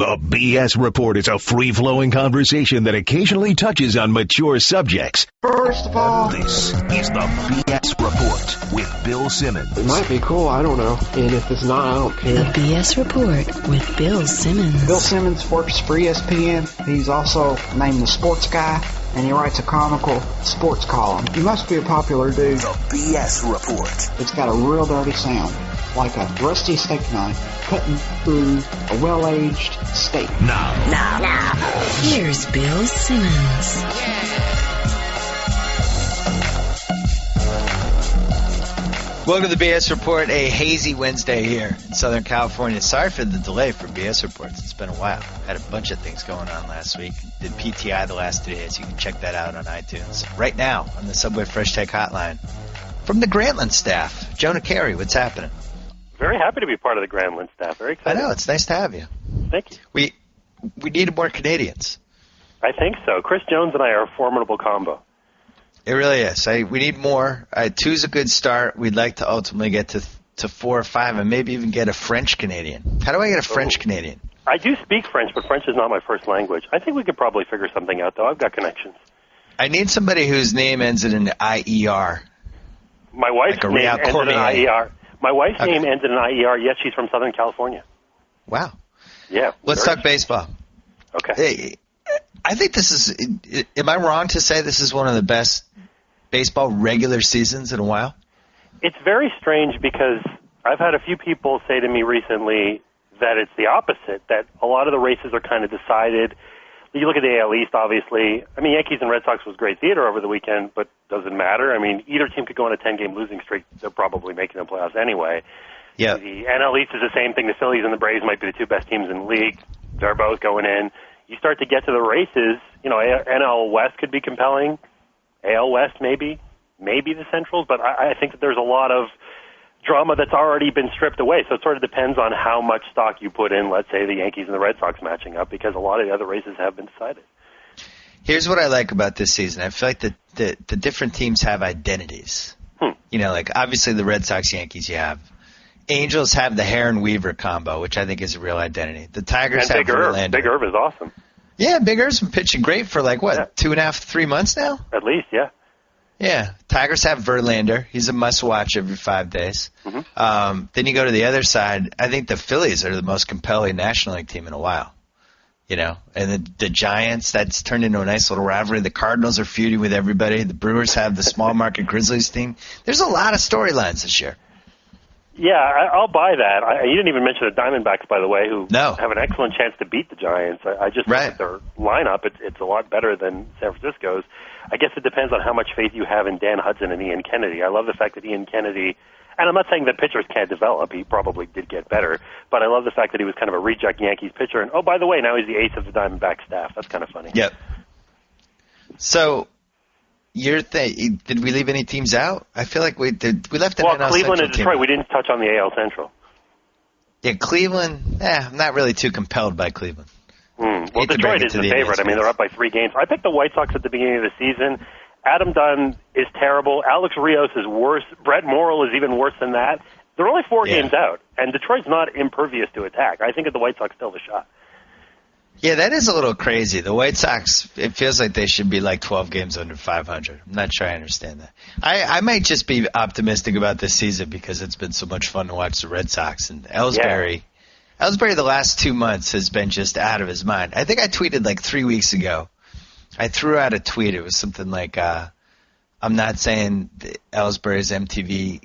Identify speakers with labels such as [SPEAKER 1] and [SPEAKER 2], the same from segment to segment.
[SPEAKER 1] The BS Report is a free-flowing conversation that occasionally touches on mature subjects.
[SPEAKER 2] First of all,
[SPEAKER 1] this is the BS Report with Bill Simmons.
[SPEAKER 2] It might be cool, I don't know. And if it's not, I don't care.
[SPEAKER 3] The BS Report with Bill Simmons.
[SPEAKER 4] Bill Simmons works for ESPN. He's also named the Sports Guy, and he writes a comical sports column. He must be a popular dude.
[SPEAKER 1] The BS Report.
[SPEAKER 4] It's got a real dirty sound, like a rusty steak knife cutting through a well-aged steak.
[SPEAKER 1] Now.
[SPEAKER 3] Here's Bill Simmons.
[SPEAKER 5] Welcome to the BS Report, a hazy Wednesday here in Southern California. Sorry for the delay for BS Reports. It's been a while. Had a bunch of things going on last week. Did PTI the last 2 days. You can check that out on iTunes. Right now on the Subway Fresh Take Hotline. From the Grantland staff, Jonah Keri, what's happening?
[SPEAKER 6] Very happy to be part of the Grantland staff. Very excited.
[SPEAKER 5] I know. It's nice to have you.
[SPEAKER 6] Thank you.
[SPEAKER 5] We needed more Canadians.
[SPEAKER 6] I think so. Chris Jones and I are a formidable combo.
[SPEAKER 5] It really is. We need more. Two's a good start. We'd like to ultimately get to 4 or 5 and maybe even get a French Canadian. How do I get a French Canadian?
[SPEAKER 6] I do speak French, but French is not my first language. I think we could probably figure something out, though. I've got connections.
[SPEAKER 5] I need somebody whose name ends in an IER.
[SPEAKER 6] My wife's name ends in an IER. My wife's name ends in an IER. Yes, she's from Southern California.
[SPEAKER 5] Wow.
[SPEAKER 6] Yeah.
[SPEAKER 5] Let's talk baseball.
[SPEAKER 6] Okay.
[SPEAKER 5] Hey, I think this is – am I wrong to say this is one of the best baseball regular seasons in a while?
[SPEAKER 6] It's very strange because I've had a few people say to me recently that it's the opposite, that a lot of the races are kind of decided. You look at the AL East, obviously. I mean, Yankees and Red Sox was great theater over the weekend, but doesn't matter. I mean, either team could go on a 10-game losing streak. They're probably making the playoffs anyway.
[SPEAKER 5] Yeah.
[SPEAKER 6] The NL East is the same thing. The Phillies and the Braves might be the two best teams in the league. They're both going in. You start to get to the races, you know, NL West could be compelling. AL West maybe the Centrals, but I think that there's a lot of drama that's already been stripped away. So it sort of depends on how much stock you put in, let's say, the Yankees and the Red Sox matching up, because a lot of the other races have been decided.
[SPEAKER 5] Here's what I like about this season. I feel like the different teams have identities. You know, like obviously the Red Sox, Yankees you have. Angels have the Heron Weaver combo, which I think is a real identity. The Tigers have Verlander.
[SPEAKER 6] Big Irv is awesome.
[SPEAKER 5] Yeah, Big Irv's been pitching great for 2.5, 3 months now?
[SPEAKER 6] At least, yeah.
[SPEAKER 5] Yeah. Tigers have Verlander. He's a must-watch every 5 days. Mm-hmm. Then you go to the other side. I think the Phillies are the most compelling National League team in a while. You know, and the Giants, that's turned into a nice little rivalry. The Cardinals are feuding with everybody. The Brewers have the small-market Grizzlies team. There's a lot of storylines this year.
[SPEAKER 6] Yeah, I'll buy that. You didn't even mention the Diamondbacks, by the way, who have an excellent chance to beat the Giants. I just think that their lineup, it's a lot better than San Francisco's. I guess it depends on how much faith you have in Dan Hudson and Ian Kennedy. I love the fact that Ian Kennedy, and I'm not saying that pitchers can't develop. He probably did get better, but I love the fact that he was kind of a reject Yankees pitcher. And, oh, by the way, now he's the ace of the Diamondback staff. That's kind of funny.
[SPEAKER 5] Yep. So did we leave any teams out? I feel like we left an NL
[SPEAKER 6] Cleveland
[SPEAKER 5] Central
[SPEAKER 6] and Detroit. We didn't touch on the AL Central.
[SPEAKER 5] Yeah, Cleveland. I'm not really too compelled by Cleveland.
[SPEAKER 6] Well, Detroit is the favorite. I mean, they're up by 3 games. I picked the White Sox at the beginning of the season. Adam Dunn is terrible. Alex Rios is worse. Brett Morrill is even worse than that. They're only 4 games out, and Detroit's not impervious to attack. I think that the White Sox still have a shot.
[SPEAKER 5] Yeah, that is a little crazy. The White Sox, it feels like they should be like 12 games under 500. I'm not sure I understand that. I might just be optimistic about this season because it's been so much fun to watch the Red Sox. And Ellsbury the last 2 months has been just out of his mind. I think I tweeted like 3 weeks ago. I threw out a tweet. It was something like, I'm not saying Ellsbury's MTV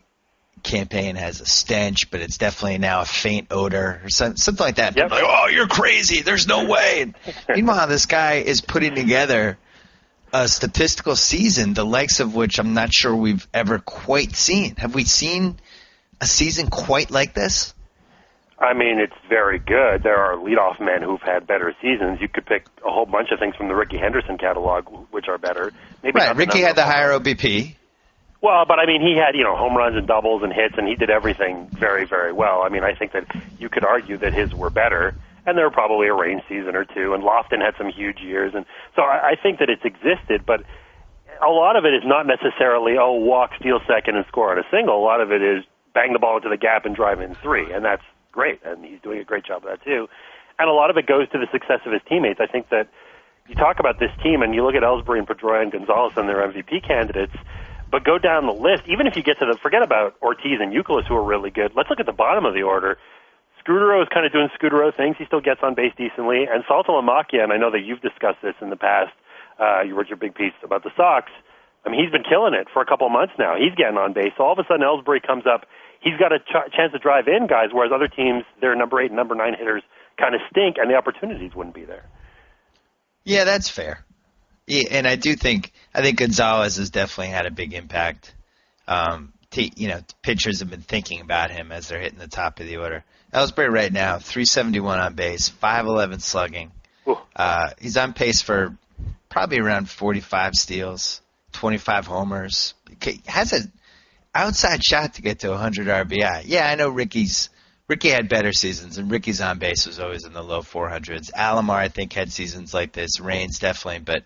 [SPEAKER 5] campaign has a stench, but it's definitely now a faint odor or something like that. Yep. Like, oh, you're crazy. There's no way. And meanwhile, this guy is putting together a statistical season, the likes of which I'm not sure we've ever quite seen. Have we seen a season quite like this?
[SPEAKER 6] I mean, it's very good. There are leadoff men who've had better seasons. You could pick a whole bunch of things from the Ricky Henderson catalog, which are better. Maybe
[SPEAKER 5] right. Ricky had the higher OBP.
[SPEAKER 6] Well, but I mean, he had, home runs and doubles and hits, and he did everything very, very well. I mean, I think that you could argue that his were better, and there were probably a range season or two, and Lofton had some huge years. And so I think that it's existed, but a lot of it is not necessarily, walk, steal second, and score on a single. A lot of it is bang the ball into the gap and drive in 3, and that's great, and he's doing a great job of that too. And a lot of it goes to the success of his teammates. I think that you talk about this team and you look at Ellsbury and Pedroia and Gonzalez and their MVP candidates, but go down the list, even if you get to forget about Ortiz and Youkilis, who are really good. Let's look at the bottom of the order. Scudero is kind of doing Scudero things. He still gets on base decently. And Saltalamacchia, and I know that you've discussed this in the past, you wrote your big piece about the Sox. I mean, he's been killing it for a couple of months now. He's getting on base. So all of a sudden, Ellsbury comes up. He's got a chance to drive in guys, whereas other teams, their number 8 and number 9 hitters kind of stink, and the opportunities wouldn't be there.
[SPEAKER 5] Yeah, that's fair. Yeah, and I think Gonzalez has definitely had a big impact. Pitchers have been thinking about him as they're hitting the top of the order. Ellsbury right now, 371 on base, 511 slugging. He's on pace for probably around 45 steals, 25 homers. He has an outside shot to get to 100 RBI. Yeah, I know Ricky had better seasons, and Ricky's on base was always in the low 400s. Alomar, I think, had seasons like this. Raines, definitely. But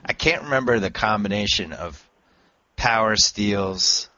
[SPEAKER 5] I can't remember the combination of power steals,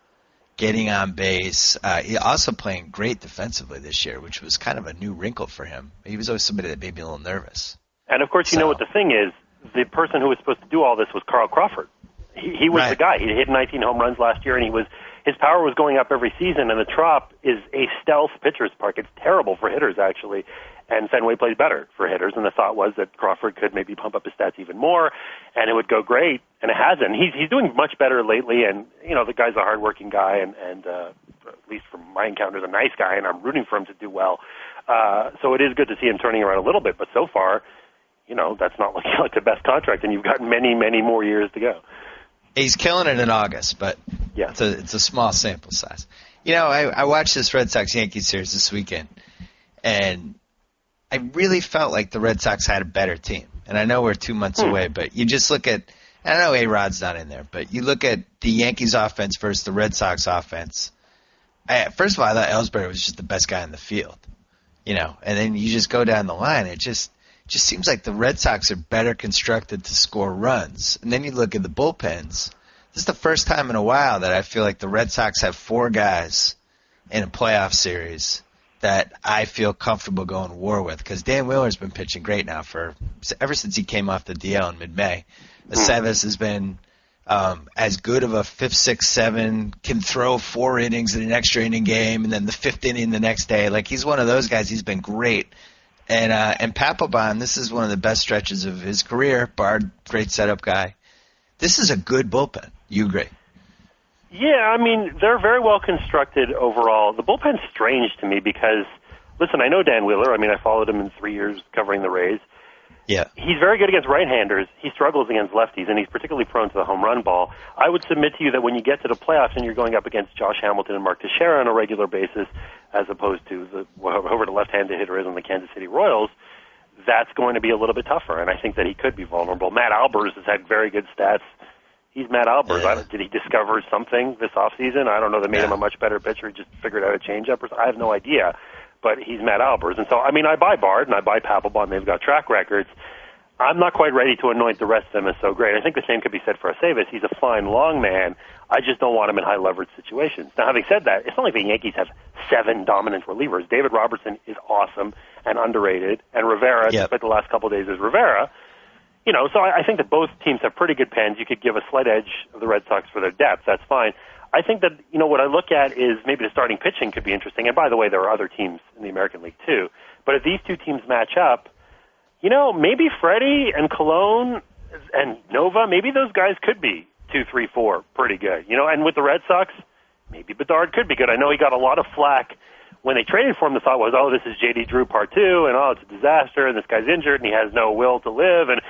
[SPEAKER 5] getting on base. He also playing great defensively this year, which was kind of a new wrinkle for him. He was always somebody that made me a little nervous.
[SPEAKER 6] And, of course, you know what the thing is. The person who was supposed to do all this was Carl Crawford. He was the guy. He hit 19 home runs last year, and his power was going up every season, and the Trop is a stealth pitcher's park. It's terrible for hitters, actually, and Fenway plays better for hitters, and the thought was that Crawford could maybe pump up his stats even more, and it would go great, and it hasn't. He's doing much better lately, and, the guy's a hardworking guy, and at least from my encounters, a nice guy, and I'm rooting for him to do well. So it is good to see him turning around a little bit, but so far, that's not looking like the best contract, and you've got many, many more years to go.
[SPEAKER 5] He's killing it in August, but
[SPEAKER 6] yeah,
[SPEAKER 5] it's a small sample size. I watched this Red Sox-Yankees series this weekend, and I really felt like the Red Sox had a better team. And I know we're 2 months away, but you just look at – I know A-Rod's not in there, but you look at the Yankees offense versus the Red Sox offense. First of all, I thought Ellsbury was just the best guy in the field, and then you just go down the line. It just seems like the Red Sox are better constructed to score runs. And then you look at the bullpens. This is the first time in a while that I feel like the Red Sox have 4 guys in a playoff series that I feel comfortable going to war with, because Dan Wheeler's been pitching great now ever since he came off the DL in mid-May. Aceves has been as good of a 5th, 6th, 7, can throw 4 innings in an extra inning game, and then the 5th inning the next day. Like, he's one of those guys. He's been great. And Papelbon, this is one of the best stretches of his career. Bard, great setup guy. This is a good bullpen. You agree?
[SPEAKER 6] Yeah, I mean, they're very well constructed overall. The bullpen's strange to me because, listen, I know Dan Wheeler. I mean, I followed him in 3 years covering the Rays.
[SPEAKER 5] Yeah.
[SPEAKER 6] He's very good against right-handers. He struggles against lefties, and he's particularly prone to the home run ball. I would submit to you that when you get to the playoffs and you're going up against Josh Hamilton and Mark Teixeira on a regular basis, as opposed to whoever the left-handed hitter is on the Kansas City Royals, that's going to be a little bit tougher, and I think that he could be vulnerable. Matt Albers has had very good stats. He's Matt Albers.
[SPEAKER 5] Yeah.
[SPEAKER 6] Did he discover something this offseason? I don't know that made him a much better pitcher. He just figured out a changeup. I have no idea. But he's Matt Albers. And so, I mean, I buy Bard and I buy Papelbon. They've got track records. I'm not quite ready to anoint the rest of them as so great. I think the same could be said for Aceves. He's a fine long man. I just don't want him in high-leverage situations. Now, having said that, it's not like the Yankees have 7 dominant relievers. David Robertson is awesome and underrated, and Rivera, despite the last couple of days, is Rivera. So I think that both teams have pretty good pens. You could give a slight edge of the Red Sox for their depth. That's fine. I think that, what I look at is maybe the starting pitching could be interesting. And by the way, there are other teams in the American League too. But if these two teams match up, maybe Freddie and Colon and Nova, maybe those guys could be 2, 3, 4 pretty good. And with the Red Sox, maybe Bedard could be good. I know he got a lot of flack when they traded for him. The thought was, this is J.D. Drew part 2, and it's a disaster, and this guy's injured, and he has no will to live, and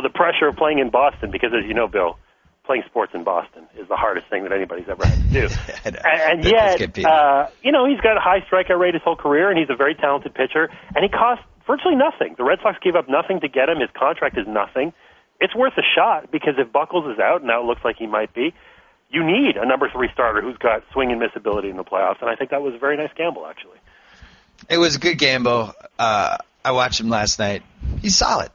[SPEAKER 6] the pressure of playing in Boston, because as you know, Bill, playing sports in Boston is the hardest thing that anybody's ever had to do. and yet, he's got a high strikeout rate his whole career, and he's a very talented pitcher, and he cost virtually nothing. The Red Sox gave up nothing to get him. His contract is nothing. It's worth a shot, because if Buckles is out, and now it looks like he might be, you need a number 3 starter who's got swing and miss ability in the playoffs, and I think that was a very nice gamble, actually.
[SPEAKER 5] It was a good gamble. I watched him last night. He's solid.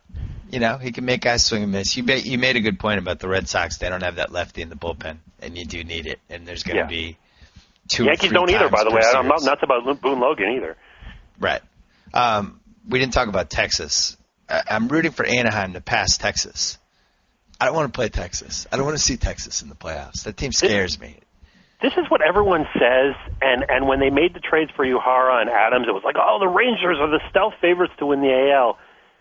[SPEAKER 5] He can make guys swing and miss. You made a good point about the Red Sox. They don't have that lefty in the bullpen, and you do need it. And there's going to be 2
[SPEAKER 6] Yankees
[SPEAKER 5] or 3
[SPEAKER 6] don't either, by the way.
[SPEAKER 5] series.
[SPEAKER 6] I'm not nuts about Boone Logan either.
[SPEAKER 5] Right. we didn't talk about Texas. I'm rooting for Anaheim to pass Texas. I don't want to play Texas. I don't want to see Texas in the playoffs. That team scares me.
[SPEAKER 6] This is what everyone says, and when they made the trades for Uhara and Adams, it was like, oh, the Rangers are the stealth favorites to win the AL.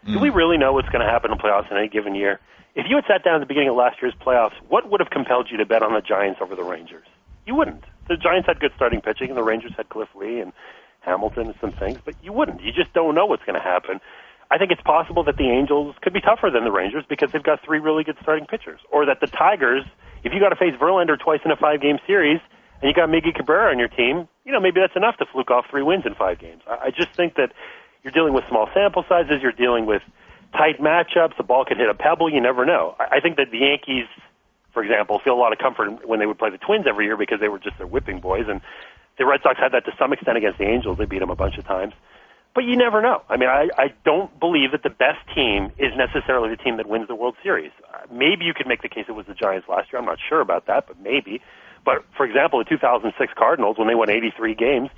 [SPEAKER 6] Do we really know what's going to happen in playoffs in any given year? If you had sat down at the beginning of last year's playoffs, what would have compelled you to bet on the Giants over the Rangers? You wouldn't. The Giants had good starting pitching, and the Rangers had Cliff Lee and Hamilton and some things, but you wouldn't. You just don't know what's going to happen. I think it's possible that the Angels could be tougher than the Rangers because they've got 3 really good starting pitchers. Or that the Tigers, if you got to face Verlander twice in a 5-game series, and you got Miggy Cabrera on your team, maybe that's enough to fluke off 3 wins in 5 games. I just think that you're dealing with small sample sizes, you're dealing with tight matchups, the ball could hit a pebble, you never know. I think that the Yankees, for example, feel a lot of comfort when they would play the Twins every year because they were just their whipping boys, and the Red Sox had that to some extent against the Angels. They beat them a bunch of times. But you never know. I mean, I don't believe that the best team is necessarily the team that wins the World Series. Maybe you could make the case it was the Giants last year. I'm not sure about that, but maybe. But, for example, the 2006 Cardinals, when they won 83 games,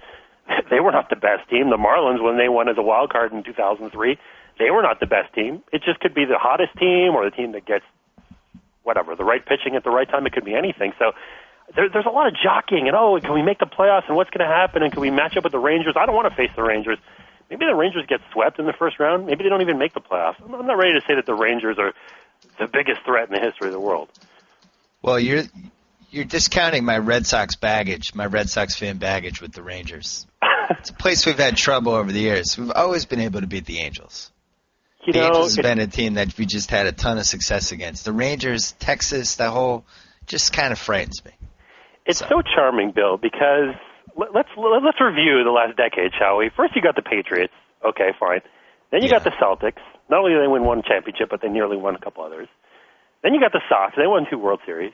[SPEAKER 6] they were not the best team. The Marlins, when they won as a wild card in 2003, they were not the best team. It just could be the hottest team or the team that gets, the right pitching at the right time. It could be anything. So there's a lot of jockeying and, can we make the playoffs and what's going to happen and can we match up with the Rangers? I don't want to face the Rangers. Maybe the Rangers get swept in the first round. Maybe they don't even make the playoffs. I'm not ready to say that the Rangers are the biggest threat in the history of the world.
[SPEAKER 5] Well, you're discounting my Red Sox baggage, my Red Sox fan baggage with the Rangers. It's a place we've had trouble over the years. We've always been able to beat the Angels. The Angels has been a team that we just had a ton of success against. The Rangers, Texas, that whole just kind of frightens me.
[SPEAKER 6] It's so charming, Bill, because let's review the last decade, shall we? First, you got the Patriots. Okay, fine. Then you got the Celtics. Not only did they win 1 championship, but they nearly won a couple others. Then you got the Sox. They won 2 World Series.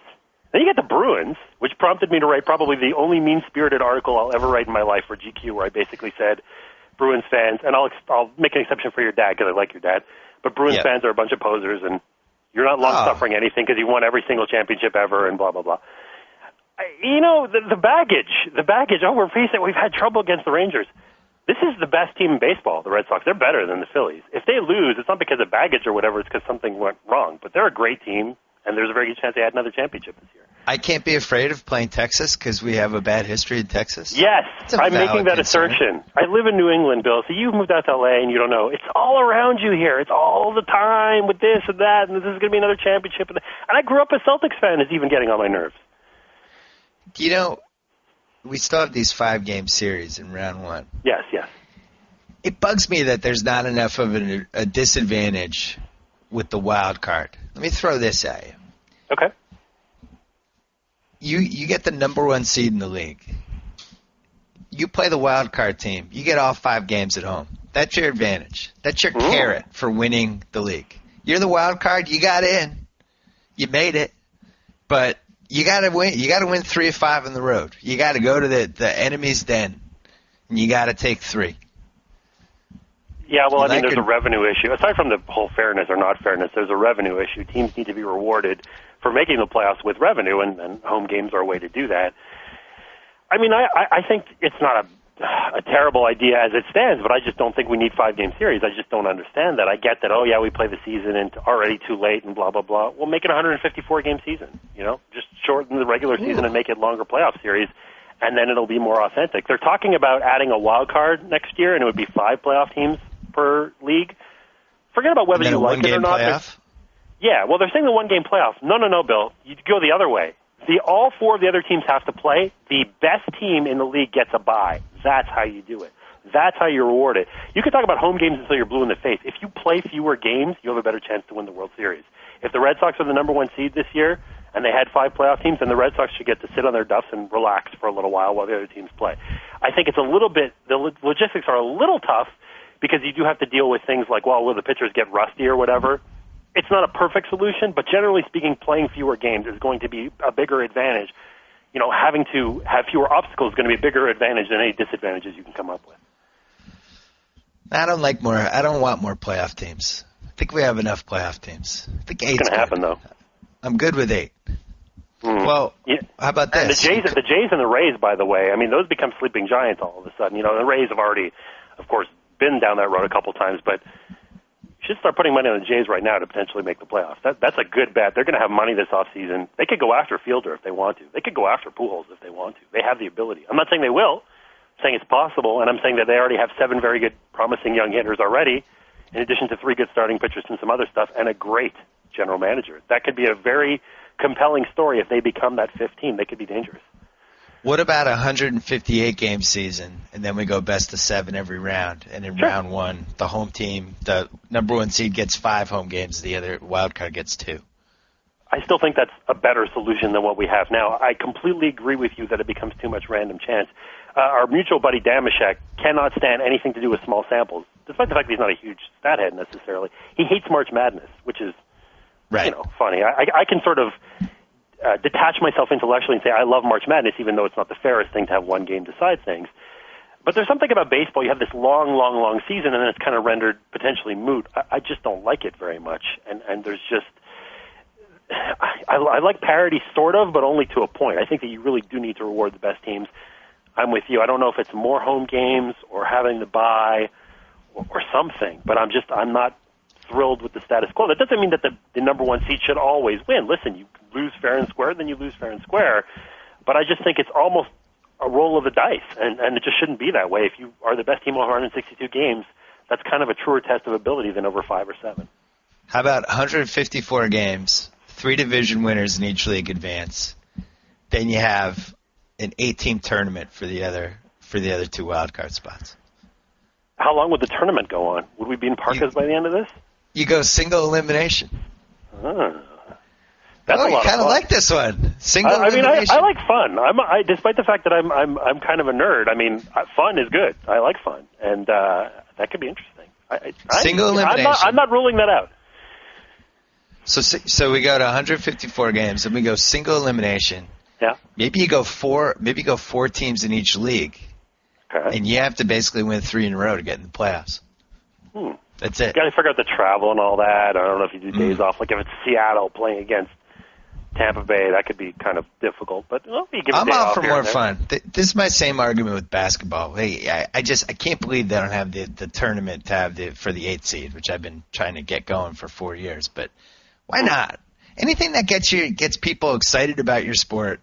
[SPEAKER 6] Then you got the Bruins, which prompted me to write probably the only mean-spirited article I'll ever write in my life for GQ, where I basically said, Bruins fans, and I'll make an exception for your dad because I like your dad, but Bruins fans are a bunch of posers, and you're not long-suffering anything because you won every single championship ever, and blah, blah, blah. The baggage, we're facing it. We've had trouble against the Rangers. This is the best team in baseball, the Red Sox. They're better than the Phillies. If they lose, it's not because of baggage or whatever, it's because something went wrong. But they're a great team, and there's a very good chance they had another championship this year.
[SPEAKER 5] I can't be afraid of playing Texas because we have a bad history in Texas?
[SPEAKER 6] Yes, I'm making that assertion. I live in New England, Bill, so you've moved out to L.A. and you don't know. It's all around you here. It's all the time with this and that, and this is going to be another championship. And I grew up a Celtics fan. It's even getting on my nerves.
[SPEAKER 5] We still have these 5-game series in round 1.
[SPEAKER 6] Yes.
[SPEAKER 5] It bugs me that there's not enough of a disadvantage with the wild card. Let me throw this at you.
[SPEAKER 6] Okay.
[SPEAKER 5] You get the number 1 seed in the league. You play the wild card team. You get all 5 games at home. That's your advantage. That's your carrot for winning the league. You're the wild card. You got in. You made it. But you got to win. You got to win 3 of 5 on the road. You got to go to the enemy's den, and you got to take 3.
[SPEAKER 6] Yeah, well, there's a revenue issue. Aside from the whole fairness or not fairness, there's a revenue issue. Teams need to be rewarded for making the playoffs with revenue, and home games are a way to do that. I think it's not a terrible idea as it stands, but I just don't think we need 5-game series. I just don't understand that. I get that, we play the season and already too late and blah, blah, blah. We'll make it a 154-game season, Just shorten the regular season and make it longer playoff series, and then it'll be more authentic. They're talking about adding a wild card next year, and it would be 5 playoff teams per league. Forget about whether you like it or not. Yeah, well, they're saying the 1-game playoff. No, Bill. You go the other way. All 4 of the other teams have to play. The best team in the league gets a bye. That's how you do it. That's how you reward it. You can talk about home games until you're blue in the face. If you play fewer games, you have a better chance to win the World Series. If the Red Sox are the number 1 seed this year and they had 5 playoff teams, then the Red Sox should get to sit on their duffs and relax for a little while the other teams play. I think it's a little bit – the logistics are a little tough because you do have to deal with things like, will the pitchers get rusty or whatever? It's not a perfect solution, but generally speaking, playing fewer games is going to be a bigger advantage. Having to have fewer obstacles is going to be a bigger advantage than any disadvantages you can come up with.
[SPEAKER 5] I don't want more playoff teams. I think we have enough playoff teams. I think 8's
[SPEAKER 6] going to happen, though.
[SPEAKER 5] I'm good with 8. Well, how about this?
[SPEAKER 6] And the Jays and the Rays, by the way, those become sleeping giants all of a sudden. The Rays have already, of course, been down that road a couple times, but you should start putting money on the Jays right now to potentially make the playoffs. That's a good bet. They're going to have money this offseason. They could go after Fielder if they want to. They could go after Pujols if they want to. They have the ability. I'm not saying they will. I'm saying it's possible, and I'm saying that they already have 7 very good, promising young hitters already, in addition to 3 good starting pitchers and some other stuff, and a great general manager. That could be a very compelling story if they become that 15. They could be dangerous.
[SPEAKER 5] What about a 158-game season, and then we go best of 7 every round, and in round 1, the home team, the number 1 seed gets 5 home games, the other wild card gets 2?
[SPEAKER 6] I still think that's a better solution than what we have now. I completely agree with you that it becomes too much random chance. Our mutual buddy Damashek cannot stand anything to do with small samples, despite the fact that he's not a huge stat head necessarily. He hates March Madness, which is funny. I can sort of detach myself intellectually and say I love March Madness, even though it's not the fairest thing to have one game decide things. But there's something about baseball. You have this long season, and then it's kind of rendered potentially moot. I just don't like it very much. And there's just I like parity sort of, but only to a point. I think that you really do need to reward the best teams. I'm with you. I don't know if it's more home games or having the bye or something, but I'm not thrilled with the status quo. That doesn't mean that the number 1 seed should always win. Listen, you lose fair and square, then you lose fair and square. But I just think it's almost a roll of the dice, and it just shouldn't be that way. If you are the best team over 162 games, that's kind of a truer test of ability than over 5 or 7.
[SPEAKER 5] How about 154 games, 3 division winners in each league advance? Then you have an 8-team tournament for the other 2 wild card spots.
[SPEAKER 6] How long would the tournament go on? Would we be in Parkas by the end of this?
[SPEAKER 5] You go single elimination.
[SPEAKER 6] That's a lot
[SPEAKER 5] you kind of
[SPEAKER 6] fun.
[SPEAKER 5] like this one. Single elimination.
[SPEAKER 6] I like fun. Despite the fact that I'm kind of a nerd. I mean, fun is good. I like fun, and that could be interesting.
[SPEAKER 5] Single elimination.
[SPEAKER 6] I'm not ruling that out.
[SPEAKER 5] So we go to 154 games, and we go single elimination.
[SPEAKER 6] Yeah.
[SPEAKER 5] Maybe you go 4 teams in each league.
[SPEAKER 6] Okay.
[SPEAKER 5] And you have to basically win 3 in a row to get in the playoffs. That's it.
[SPEAKER 6] You got to figure out the travel and all that. I don't know if you do days off. Like if it's Seattle playing against Tampa Bay, that could be kind of difficult. But you give
[SPEAKER 5] I'm
[SPEAKER 6] a day
[SPEAKER 5] out
[SPEAKER 6] off
[SPEAKER 5] for
[SPEAKER 6] here
[SPEAKER 5] more fun. This is my same argument with basketball. Hey, I can't believe they don't have the tournament to have for the 8th seed, which I've been trying to get going for 4 years. But why not? Anything that gets people excited about your sport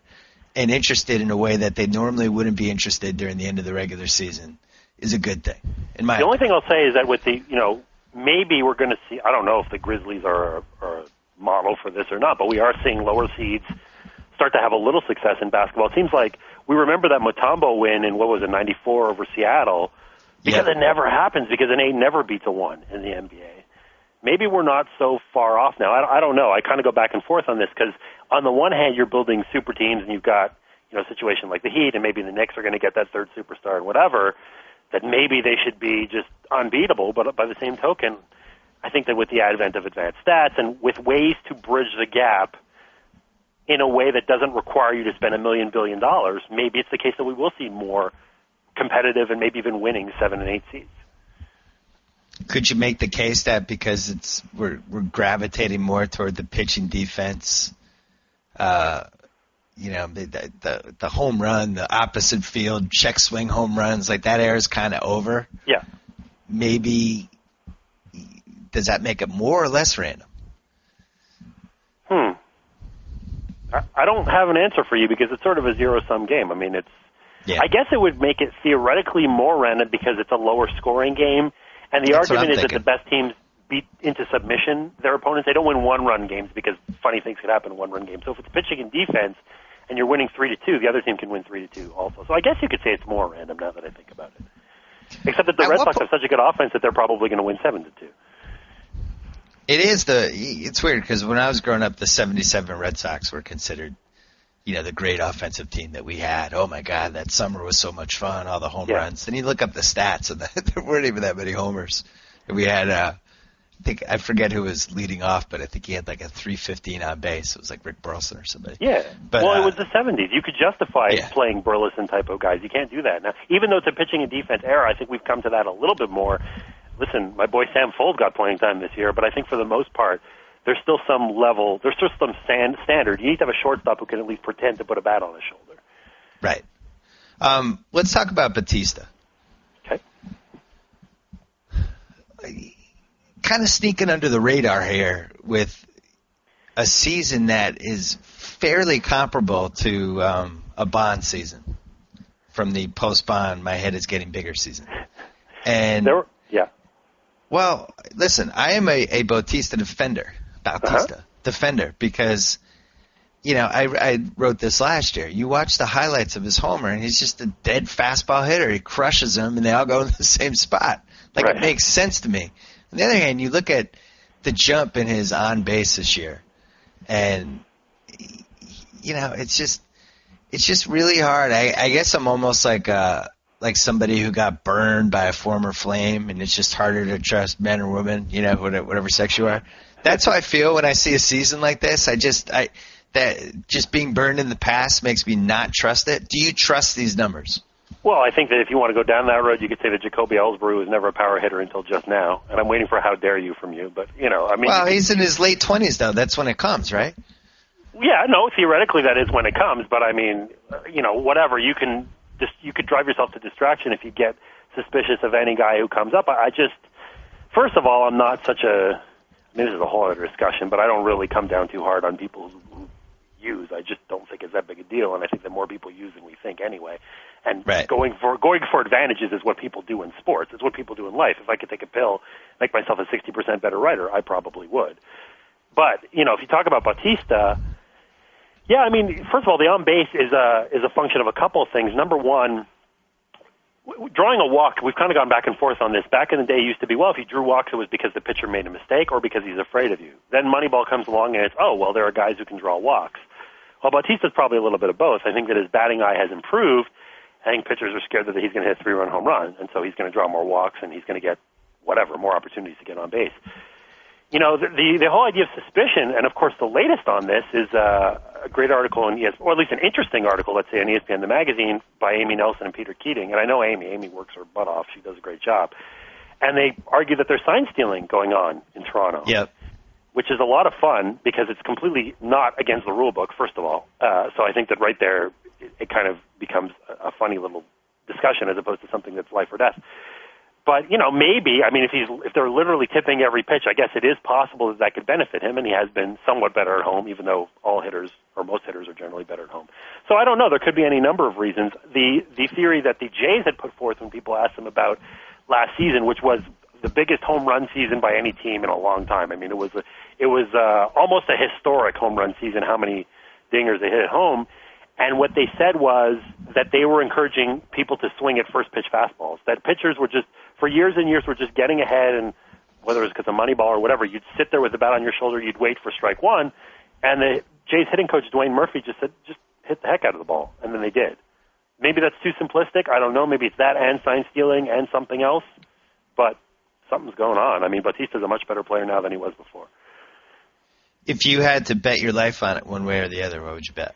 [SPEAKER 5] and interested in a way that they normally wouldn't be interested during the end of the regular season is a good thing. The
[SPEAKER 6] only thing I'll say is that with the, maybe we're going to see, I don't know if the Grizzlies are a model for this or not, but we are seeing lower seeds start to have a little success in basketball. It seems like we remember that Mutombo win in, 94 over Seattle, because it never happens, because an 8 never beats a 1 in the NBA. Maybe we're not so far off now. I don't know. I kind of go back and forth on this because on the one hand, you're building super teams and you've got, a situation like the Heat and maybe the Knicks are going to get that 3rd superstar and whatever, that maybe they should be just unbeatable. But by the same token, I think that with the advent of advanced stats and with ways to bridge the gap in a way that doesn't require you to spend $1 billion, maybe it's the case that we will see more competitive and maybe even winning 7 and 8 seeds.
[SPEAKER 5] Could you make the case that because we're gravitating more toward the pitching defense, the home run, the opposite field check swing home runs, like that era is kind of over?
[SPEAKER 6] Yeah.
[SPEAKER 5] Maybe does that make it more or less random?
[SPEAKER 6] I don't have an answer for you because it's sort of a zero-sum game. I mean, I guess it would make it theoretically more random because it's a lower scoring game. And the argument is that the best teams beat into submission their opponents. They don't win 1-run games because funny things could happen in 1-run games. So if it's pitching and defense and you're winning 3-2, the other team can win 3-2 also. So I guess you could say it's more random now that I think about it. Except that the Red Sox have such a good offense that they're probably going to win 7-2.
[SPEAKER 5] It's weird because when I was growing up, the 77 Red Sox were considered, the great offensive team that we had. Oh my God, that summer was so much fun, all the home runs. And you look up the stats and there weren't even that many homers. And we had, I forget who was leading off, but I think he had like a 315 on base. It was like Rick Burleson or somebody.
[SPEAKER 6] Yeah. But, it was the 70s. You could justify playing Burleson type of guys. You can't do that. Now, even though it's a pitching and defense era, I think we've come to that a little bit more. Listen, my boy Sam Fold got playing time this year, but I think for the most part, there's still some level, there's still some standard. You need to have a shortstop who can at least pretend to put a bat on his shoulder.
[SPEAKER 5] Right. Let's talk about Batista.
[SPEAKER 6] Okay.
[SPEAKER 5] kind of sneaking under the radar here with a season that is fairly comparable to a Bond season from the post-Bond, my head is getting bigger season. And well, listen, I am a Bautista defender, because, I wrote this last year. You watch the highlights of his homer, and he's just a dead fastball hitter. He crushes them, and they all go in the same spot. It makes sense to me. On the other hand, you look at the jump in his on base this year, and it's just really hard. I guess I'm almost like somebody who got burned by a former flame, and it's just harder to trust men or women, whatever sex you are. That's how I feel when I see a season like this. That just being burned in the past makes me not trust it. Do you trust these numbers?
[SPEAKER 6] Well, I think that if you want to go down that road, you could say that Jacoby Ellsbury was never a power hitter until just now, and I'm waiting for how dare you from you. But well,
[SPEAKER 5] he's in his late 20s though. That's when it comes, right?
[SPEAKER 6] Yeah, no, theoretically that is when it comes. But I mean, whatever, you could drive yourself to distraction if you get suspicious of any guy who comes up. First of all, I'm not such a. This is a whole other discussion, but I don't really come down too hard on people who use. I just don't think it's that big a deal, and I think that more people use than we think anyway. And going for advantages is what people do in sports. It's what people do in life. If I could take a pill, make myself a 60% better writer, I probably would. But if you talk about Bautista, yeah, I mean, first of all, the on base is a function of a couple of things. Number one, drawing a walk, we've kind of gone back and forth on this. Back in the day, it used to be, well, if you drew walks, it was because the pitcher made a mistake or because he's afraid of you. Then Moneyball comes along and it's, there are guys who can draw walks. Well, Bautista's probably a little bit of both. I think that his batting eye has improved. I think pitchers are scared that he's going to hit a 3-run home run, and so he's going to draw more walks and he's going to get more opportunities to get on base. The whole idea of suspicion, and of course the latest on this is a great article in ESPN, or at least an interesting article, let's say, in ESPN, the magazine, by Amy Nelson and Peter Keating. And I know Amy. Amy works her butt off. She does a great job. And they argue that there's sign stealing going on in Toronto.
[SPEAKER 5] Yep.
[SPEAKER 6] Which is a lot of fun because it's completely not against the rule book, first of all. So I think that right there it kind of becomes a funny little discussion as opposed to something that's life or death. But, maybe, I mean, if they're literally tipping every pitch, I guess it is possible that could benefit him, and he has been somewhat better at home, even though all hitters, or most hitters, are generally better at home. So I don't know. There could be any number of reasons. The theory that the Jays had put forth when people asked them about last season, which was the biggest home run season by any team in a long time. I mean, it was almost a historic home run season, how many dingers they hit at home. And what they said was that they were encouraging people to swing at first pitch fastballs, that pitchers were just, for years and years, were just getting ahead, and whether it was because of Moneyball or whatever, you'd sit there with the bat on your shoulder, you'd wait for strike one, and the Jays hitting coach Dwayne Murphy just said, just hit the heck out of the ball, and then they did. Maybe that's too simplistic. I don't know. Maybe it's that and sign stealing and something else, but something's going on. I mean, Bautista's a much better player now than he was before.
[SPEAKER 5] If you had to bet your life on it one way or the other, what would you bet?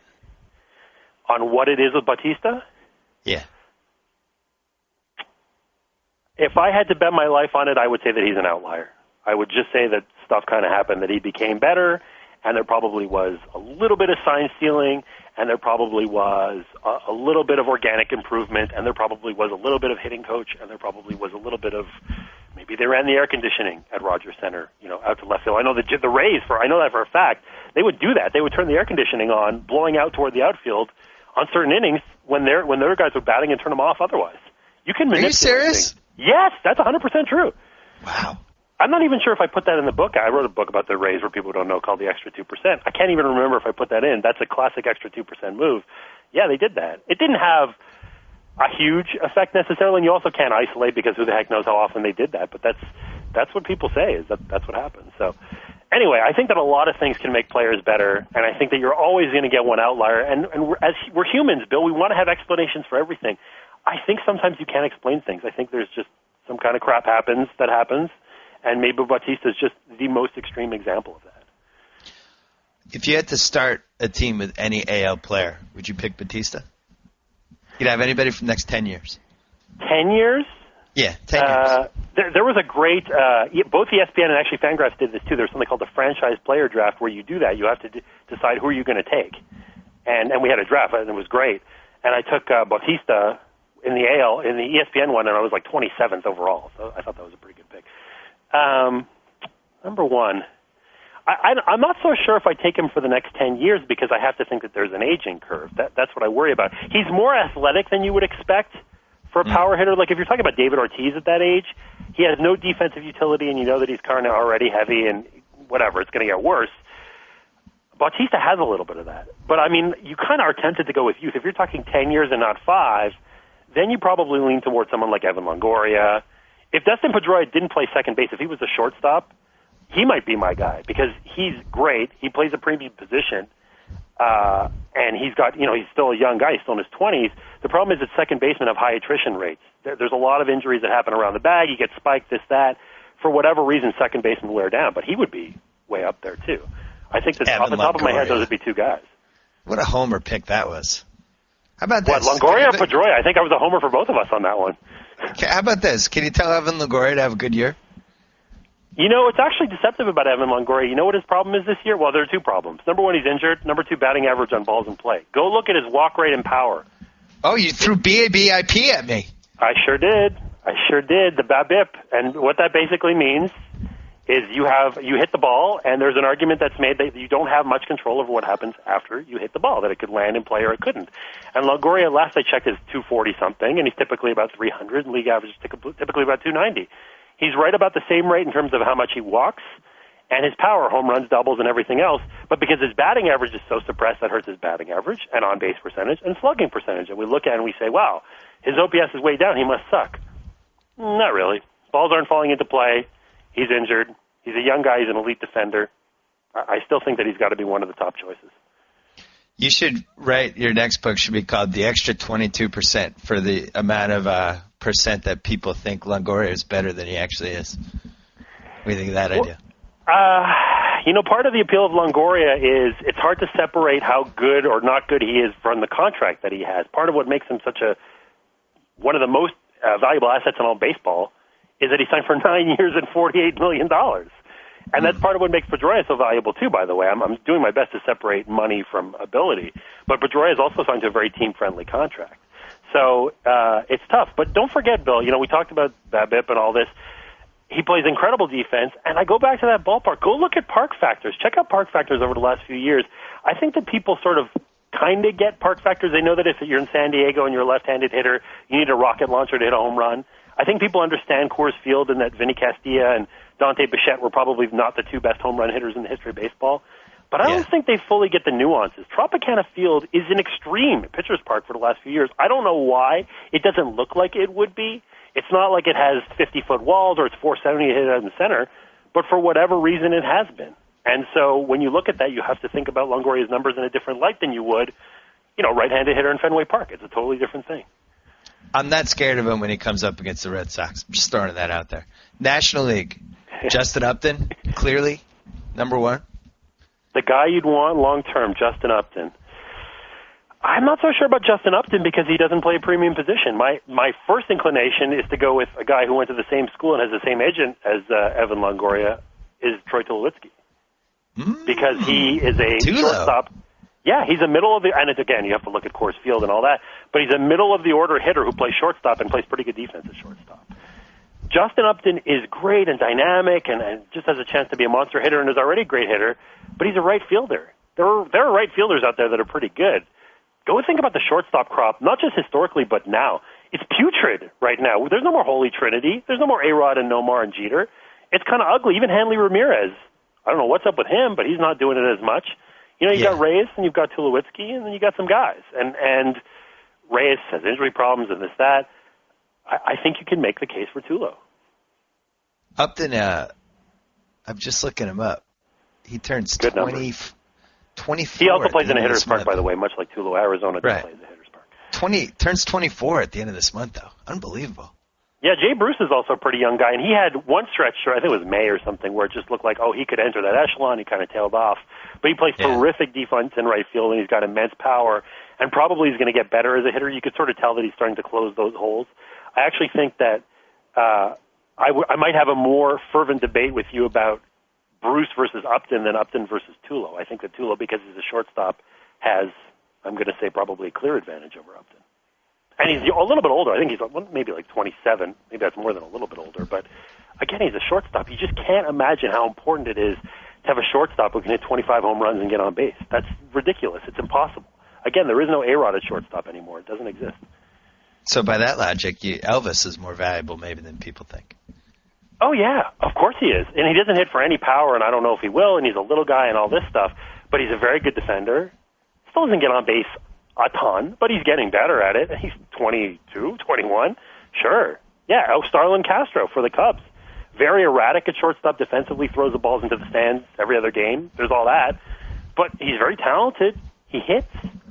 [SPEAKER 6] On what it is with Bautista?
[SPEAKER 5] Yeah.
[SPEAKER 6] If I had to bet my life on it, I would say that he's an outlier. I would just say that stuff kind of happened, that he became better, and there probably was a little bit of sign stealing, and there probably was a little bit of organic improvement, and there probably was a little bit of hitting coach, and there probably was a little bit of maybe they ran the air conditioning at Rogers Center, out to left field. I know the Rays, I know that for a fact, they would do that. They would turn the air conditioning on, blowing out toward the outfield on certain innings when their guys were batting and turn them off otherwise. You can manipulate.
[SPEAKER 5] Are you serious?
[SPEAKER 6] Things. Yes, that's 100% true.
[SPEAKER 5] Wow.
[SPEAKER 6] I'm not even sure if I put that in the book. I wrote a book about the Rays where people don't know called The Extra 2%. I can't even remember if I put that in. That's a classic extra 2% move. Yeah, they did that. It didn't have a huge effect necessarily, and you also can't isolate because who the heck knows how often they did that. But that's what people say is that's what happens. So anyway, I think that a lot of things can make players better, and I think that you're always going to get one outlier. And as we're humans, Bill, we want to have explanations for everything. I think sometimes you can't explain things. I think there's just some kind of crap happens, and maybe Bautista is just the most extreme example of that.
[SPEAKER 5] If you had to start a team with any AL player, would you pick Bautista? You'd have anybody for the next 10 years.
[SPEAKER 6] 10 years?
[SPEAKER 5] Yeah, 10 years.
[SPEAKER 6] There was a great, both ESPN and actually Fangraphs did this too. There's something called the franchise player draft where you do that. You have to decide who you're going to take. And we had a draft, and it was great. And I took Bautista in the AL, in the ESPN one, and I was like 27th overall. So I thought that was a pretty good pick. Number one, I'm not so sure if I take him for the next 10 years because I have to think that there's an aging curve. That's what I worry about. He's more athletic than you would expect for a power hitter. Like if you're talking about David Ortiz at that age, he has no defensive utility, and you know that he's kind of already heavy and whatever, it's going to get worse. Bautista has a little bit of that. But, I mean, you kind of are tempted to go with youth. If you're talking 10 years and not 5, then you probably lean towards someone like Evan Longoria. If Dustin Pedroia didn't play second base, if he was a shortstop, he might be my guy because he's great. He plays a premium position, and he's got, he's still a young guy. He's still in his 20s. The problem is that second basemen have high attrition rates. There's a lot of injuries that happen around the bag. You get spiked, this, that. For whatever reason, second basemen wear down, but he would be way up there, too. I think that off the top of my head, those would be two guys.
[SPEAKER 5] What a homer pick that was. How about this?
[SPEAKER 6] What, Longoria or Pedroia? I think I was a homer for both of us on that one.
[SPEAKER 5] How about this? Can you tell Evan Longoria to have a good year?
[SPEAKER 6] It's actually deceptive about Evan Longoria. You know what his problem is this year? Well, there are two problems. Number one, he's injured. Number two, batting average on balls in play. Go look at his walk rate and power.
[SPEAKER 5] Oh, you threw BABIP at me.
[SPEAKER 6] I sure did. The BABIP. And what that basically means is you hit the ball, and there's an argument that's made that you don't have much control over what happens after you hit the ball, that it could land in play or it couldn't. And Longoria, last I checked, is 240-something, and he's typically about 300, and league average is typically about 290. He's right about the same rate in terms of how much he walks, and his power, home runs, doubles, and everything else. But because his batting average is so suppressed, that hurts his batting average and on-base percentage and slugging percentage. And we look at it and we say, wow, his OPS is way down. He must suck. Not really. Balls aren't falling into play. He's injured. He's a young guy. He's an elite defender. I still think that he's got to be one of the top choices.
[SPEAKER 5] You should write, your next book should be called The Extra 22% for the amount of percent that people think Longoria is better than he actually is. What do you think of that idea?
[SPEAKER 6] Part of the appeal of Longoria is it's hard to separate how good or not good he is from the contract that he has. Part of what makes him one of the most valuable assets in all baseball is that he signed for 9 years and $48 million. And that's part of what makes Pedroia so valuable, too, by the way. I'm doing my best to separate money from ability. But Pedroia is also signed to a very team-friendly contract. So it's tough. But don't forget, Bill, we talked about BABIP and all this. He plays incredible defense. And I go back to that ballpark. Go look at park factors. Check out park factors over the last few years. I think that people sort of kind of get park factors. They know that if you're in San Diego and you're a left-handed hitter, you need a rocket launcher to hit a home run. I think people understand Coors Field and that Vinny Castilla and Dante Bichette were probably not the two best home run hitters in the history of baseball. But I don't think they fully get the nuances. Tropicana Field is an extreme at Pitchers Park for the last few years. I don't know why. It doesn't look like it would be. It's not like it has 50-foot walls or it's 470 to hit it in the center. But for whatever reason, it has been. And so when you look at that, you have to think about Longoria's numbers in a different light than you would, right-handed hitter in Fenway Park. It's a totally different thing.
[SPEAKER 5] I'm not scared of him when he comes up against the Red Sox. I'm just throwing that out there. National League, Justin Upton, clearly, number one.
[SPEAKER 6] The guy you'd want long-term, Justin Upton. I'm not so sure about Justin Upton because he doesn't play a premium position. My first inclination is to go with a guy who went to the same school and has the same agent as Evan Longoria, is Troy Tulowitzki. Because he is a shortstop. Yeah, he's a middle of the, and again, you have to look at Coors Field and all that, but he's a middle of the order hitter who plays shortstop and plays pretty good defense at shortstop. Justin Upton is great and dynamic and just has a chance to be a monster hitter and is already a great hitter, but he's a right fielder. There are right fielders out there that are pretty good. Go and think about the shortstop crop, not just historically, but now. It's putrid right now. There's no more Holy Trinity. There's no more A-Rod and Nomar and Jeter. It's kind of ugly. Even Hanley Ramirez, I don't know what's up with him, but he's not doing it as much. You got Reyes and you've got Tulowitzki, and then you got some guys. And Reyes has injury problems and this, that. I think you can make the case for Tulo.
[SPEAKER 5] Upton, I'm just looking him up. He turns 24.
[SPEAKER 6] He also plays in a hitter's park, by the way, much like Tulo. Arizona does play in a hitter's park.
[SPEAKER 5] Turns 24 at the end of this month, though. Unbelievable.
[SPEAKER 6] Yeah, Jay Bruce is also a pretty young guy, and he had one stretch, I think it was May or something, where it just looked like, he could enter that echelon. He kind of tailed off. But he plays terrific defense in right field, and he's got immense power, and probably he's going to get better as a hitter. You could sort of tell that he's starting to close those holes. I actually think that I might have a more fervent debate with you about Bruce versus Upton than Upton versus Tulo. I think that Tulo, because he's a shortstop, has, I'm going to say, probably a clear advantage over Upton. And he's a little bit older. I think he's maybe like 27. Maybe that's more than a little bit older. But, again, he's a shortstop. You just can't imagine how important it is to have a shortstop who can hit 25 home runs and get on base. That's ridiculous. It's impossible. Again, there is no A-Rod at shortstop anymore. It doesn't exist.
[SPEAKER 5] So by that logic, Elvis is more valuable maybe than people think.
[SPEAKER 6] Oh, yeah. Of course he is. And he doesn't hit for any power, and I don't know if he will, and he's a little guy and all this stuff. But he's a very good defender. Still doesn't get on base a ton, but he's getting better at it. He's 22, 21. Sure. Yeah, Starlin Castro for the Cubs. Very erratic at shortstop defensively, throws the balls into the stands every other game. There's all that. But he's very talented. He hits.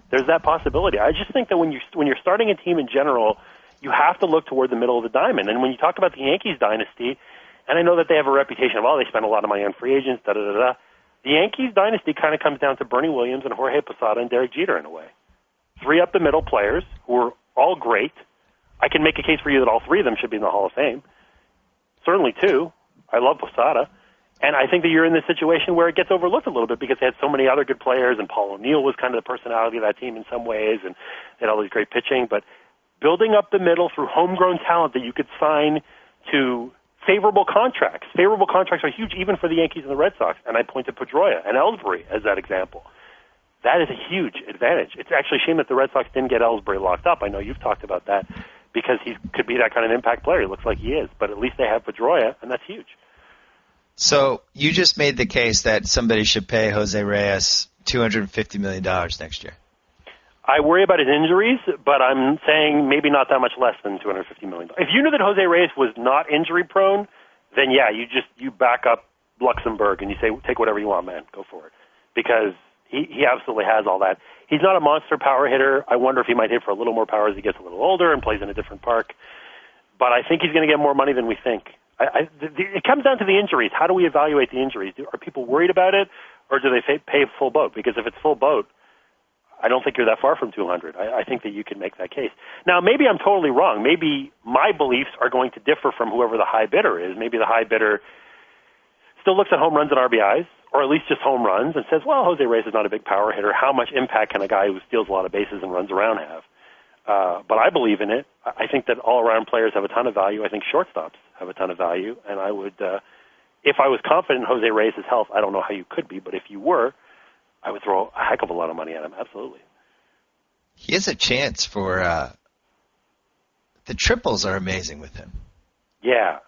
[SPEAKER 6] There's that possibility. I just think that when you're starting a team in general, you have to look toward the middle of the diamond. And when you talk about the Yankees dynasty, and I know that they have a reputation of, they spend a lot of money on free agents, da-da-da-da. The Yankees dynasty kind of comes down to Bernie Williams and Jorge Posada and Derek Jeter in a way. 3 up-the-middle players who are all great. I can make a case for you that all 3 of them should be in the Hall of Fame. Certainly 2. I love Posada. And I think that you're in this situation where it gets overlooked a little bit because they had so many other good players, and Paul O'Neill was kind of the personality of that team in some ways, and they had all these great pitching. But building up the middle through homegrown talent that you could sign to favorable contracts. Favorable contracts are huge even for the Yankees and the Red Sox. And I point to Pedroia and Ellsbury as that example. That is a huge advantage. It's actually a shame that the Red Sox didn't get Ellsbury locked up. I know you've talked about that because he could be that kind of impact player. He looks like he is. But at least they have Pedroia, and that's huge.
[SPEAKER 5] So you just made the case that somebody should pay Jose Reyes $250 million next year.
[SPEAKER 6] I worry about his injuries, but I'm saying maybe not that much less than $250 million. If you knew that Jose Reyes was not injury-prone, then, yeah, you back up Luxembourg and you say, take whatever you want, man. Go for it. Because he absolutely has all that. He's not a monster power hitter. I wonder if he might hit for a little more power as he gets a little older and plays in a different park. But I think he's going to get more money than we think. It comes down to the injuries. How do we evaluate the injuries? Are people worried about it, or do they pay full boat? Because if it's full boat, I don't think you're that far from 200. I think that you can make that case. Now, maybe I'm totally wrong. Maybe my beliefs are going to differ from whoever the high bidder is. Maybe the high bidder still looks at home runs and RBIs, or at least just home runs, and says, well, Jose Reyes is not a big power hitter. How much impact can a guy who steals a lot of bases and runs around have? But I believe in it. I think that all-around players have a ton of value. I think shortstops have a ton of value. And I would, if I was confident in Jose Reyes' health, I don't know how you could be, but if you were, I would throw a heck of a lot of money at him. Absolutely.
[SPEAKER 5] He has a chance for the triples are amazing with him.
[SPEAKER 6] Yeah.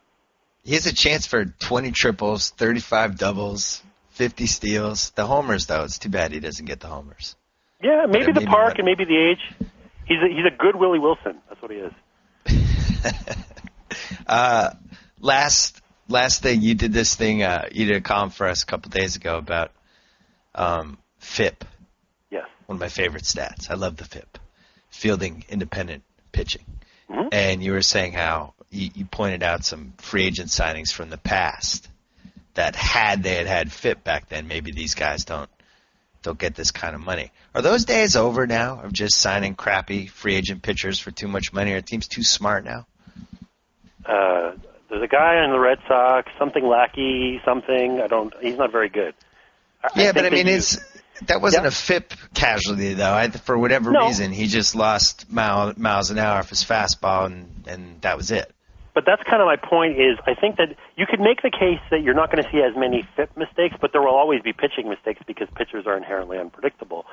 [SPEAKER 5] He has a chance for 20 triples, 35 doubles, 50 steals. The homers, though, it's too bad he doesn't get the homers.
[SPEAKER 6] Yeah, maybe the park and maybe the age. He's a good Willie Wilson. That's what he is.
[SPEAKER 5] Last thing, you did this thing, you did a column for us a couple days ago about FIP.
[SPEAKER 6] Yes.
[SPEAKER 5] One of my favorite stats. I love the FIP. Fielding independent pitching.
[SPEAKER 6] Mm-hmm.
[SPEAKER 5] And you were saying how you pointed out some free agent signings from the past that had FIP back then, maybe these guys don't get this kind of money. Are those days over now of just signing crappy free agent pitchers for too much money? Are teams too smart now?
[SPEAKER 6] There's a guy on the Red Sox, something Lackey, he's not very good.
[SPEAKER 5] That wasn't a FIP casualty, though. For whatever reason, he just lost miles an hour off his fastball, and that was it.
[SPEAKER 6] But that's kind of my point is I think that you could make the case that you're not going to see as many FIP mistakes, but there will always be pitching mistakes because pitchers are inherently unpredictable.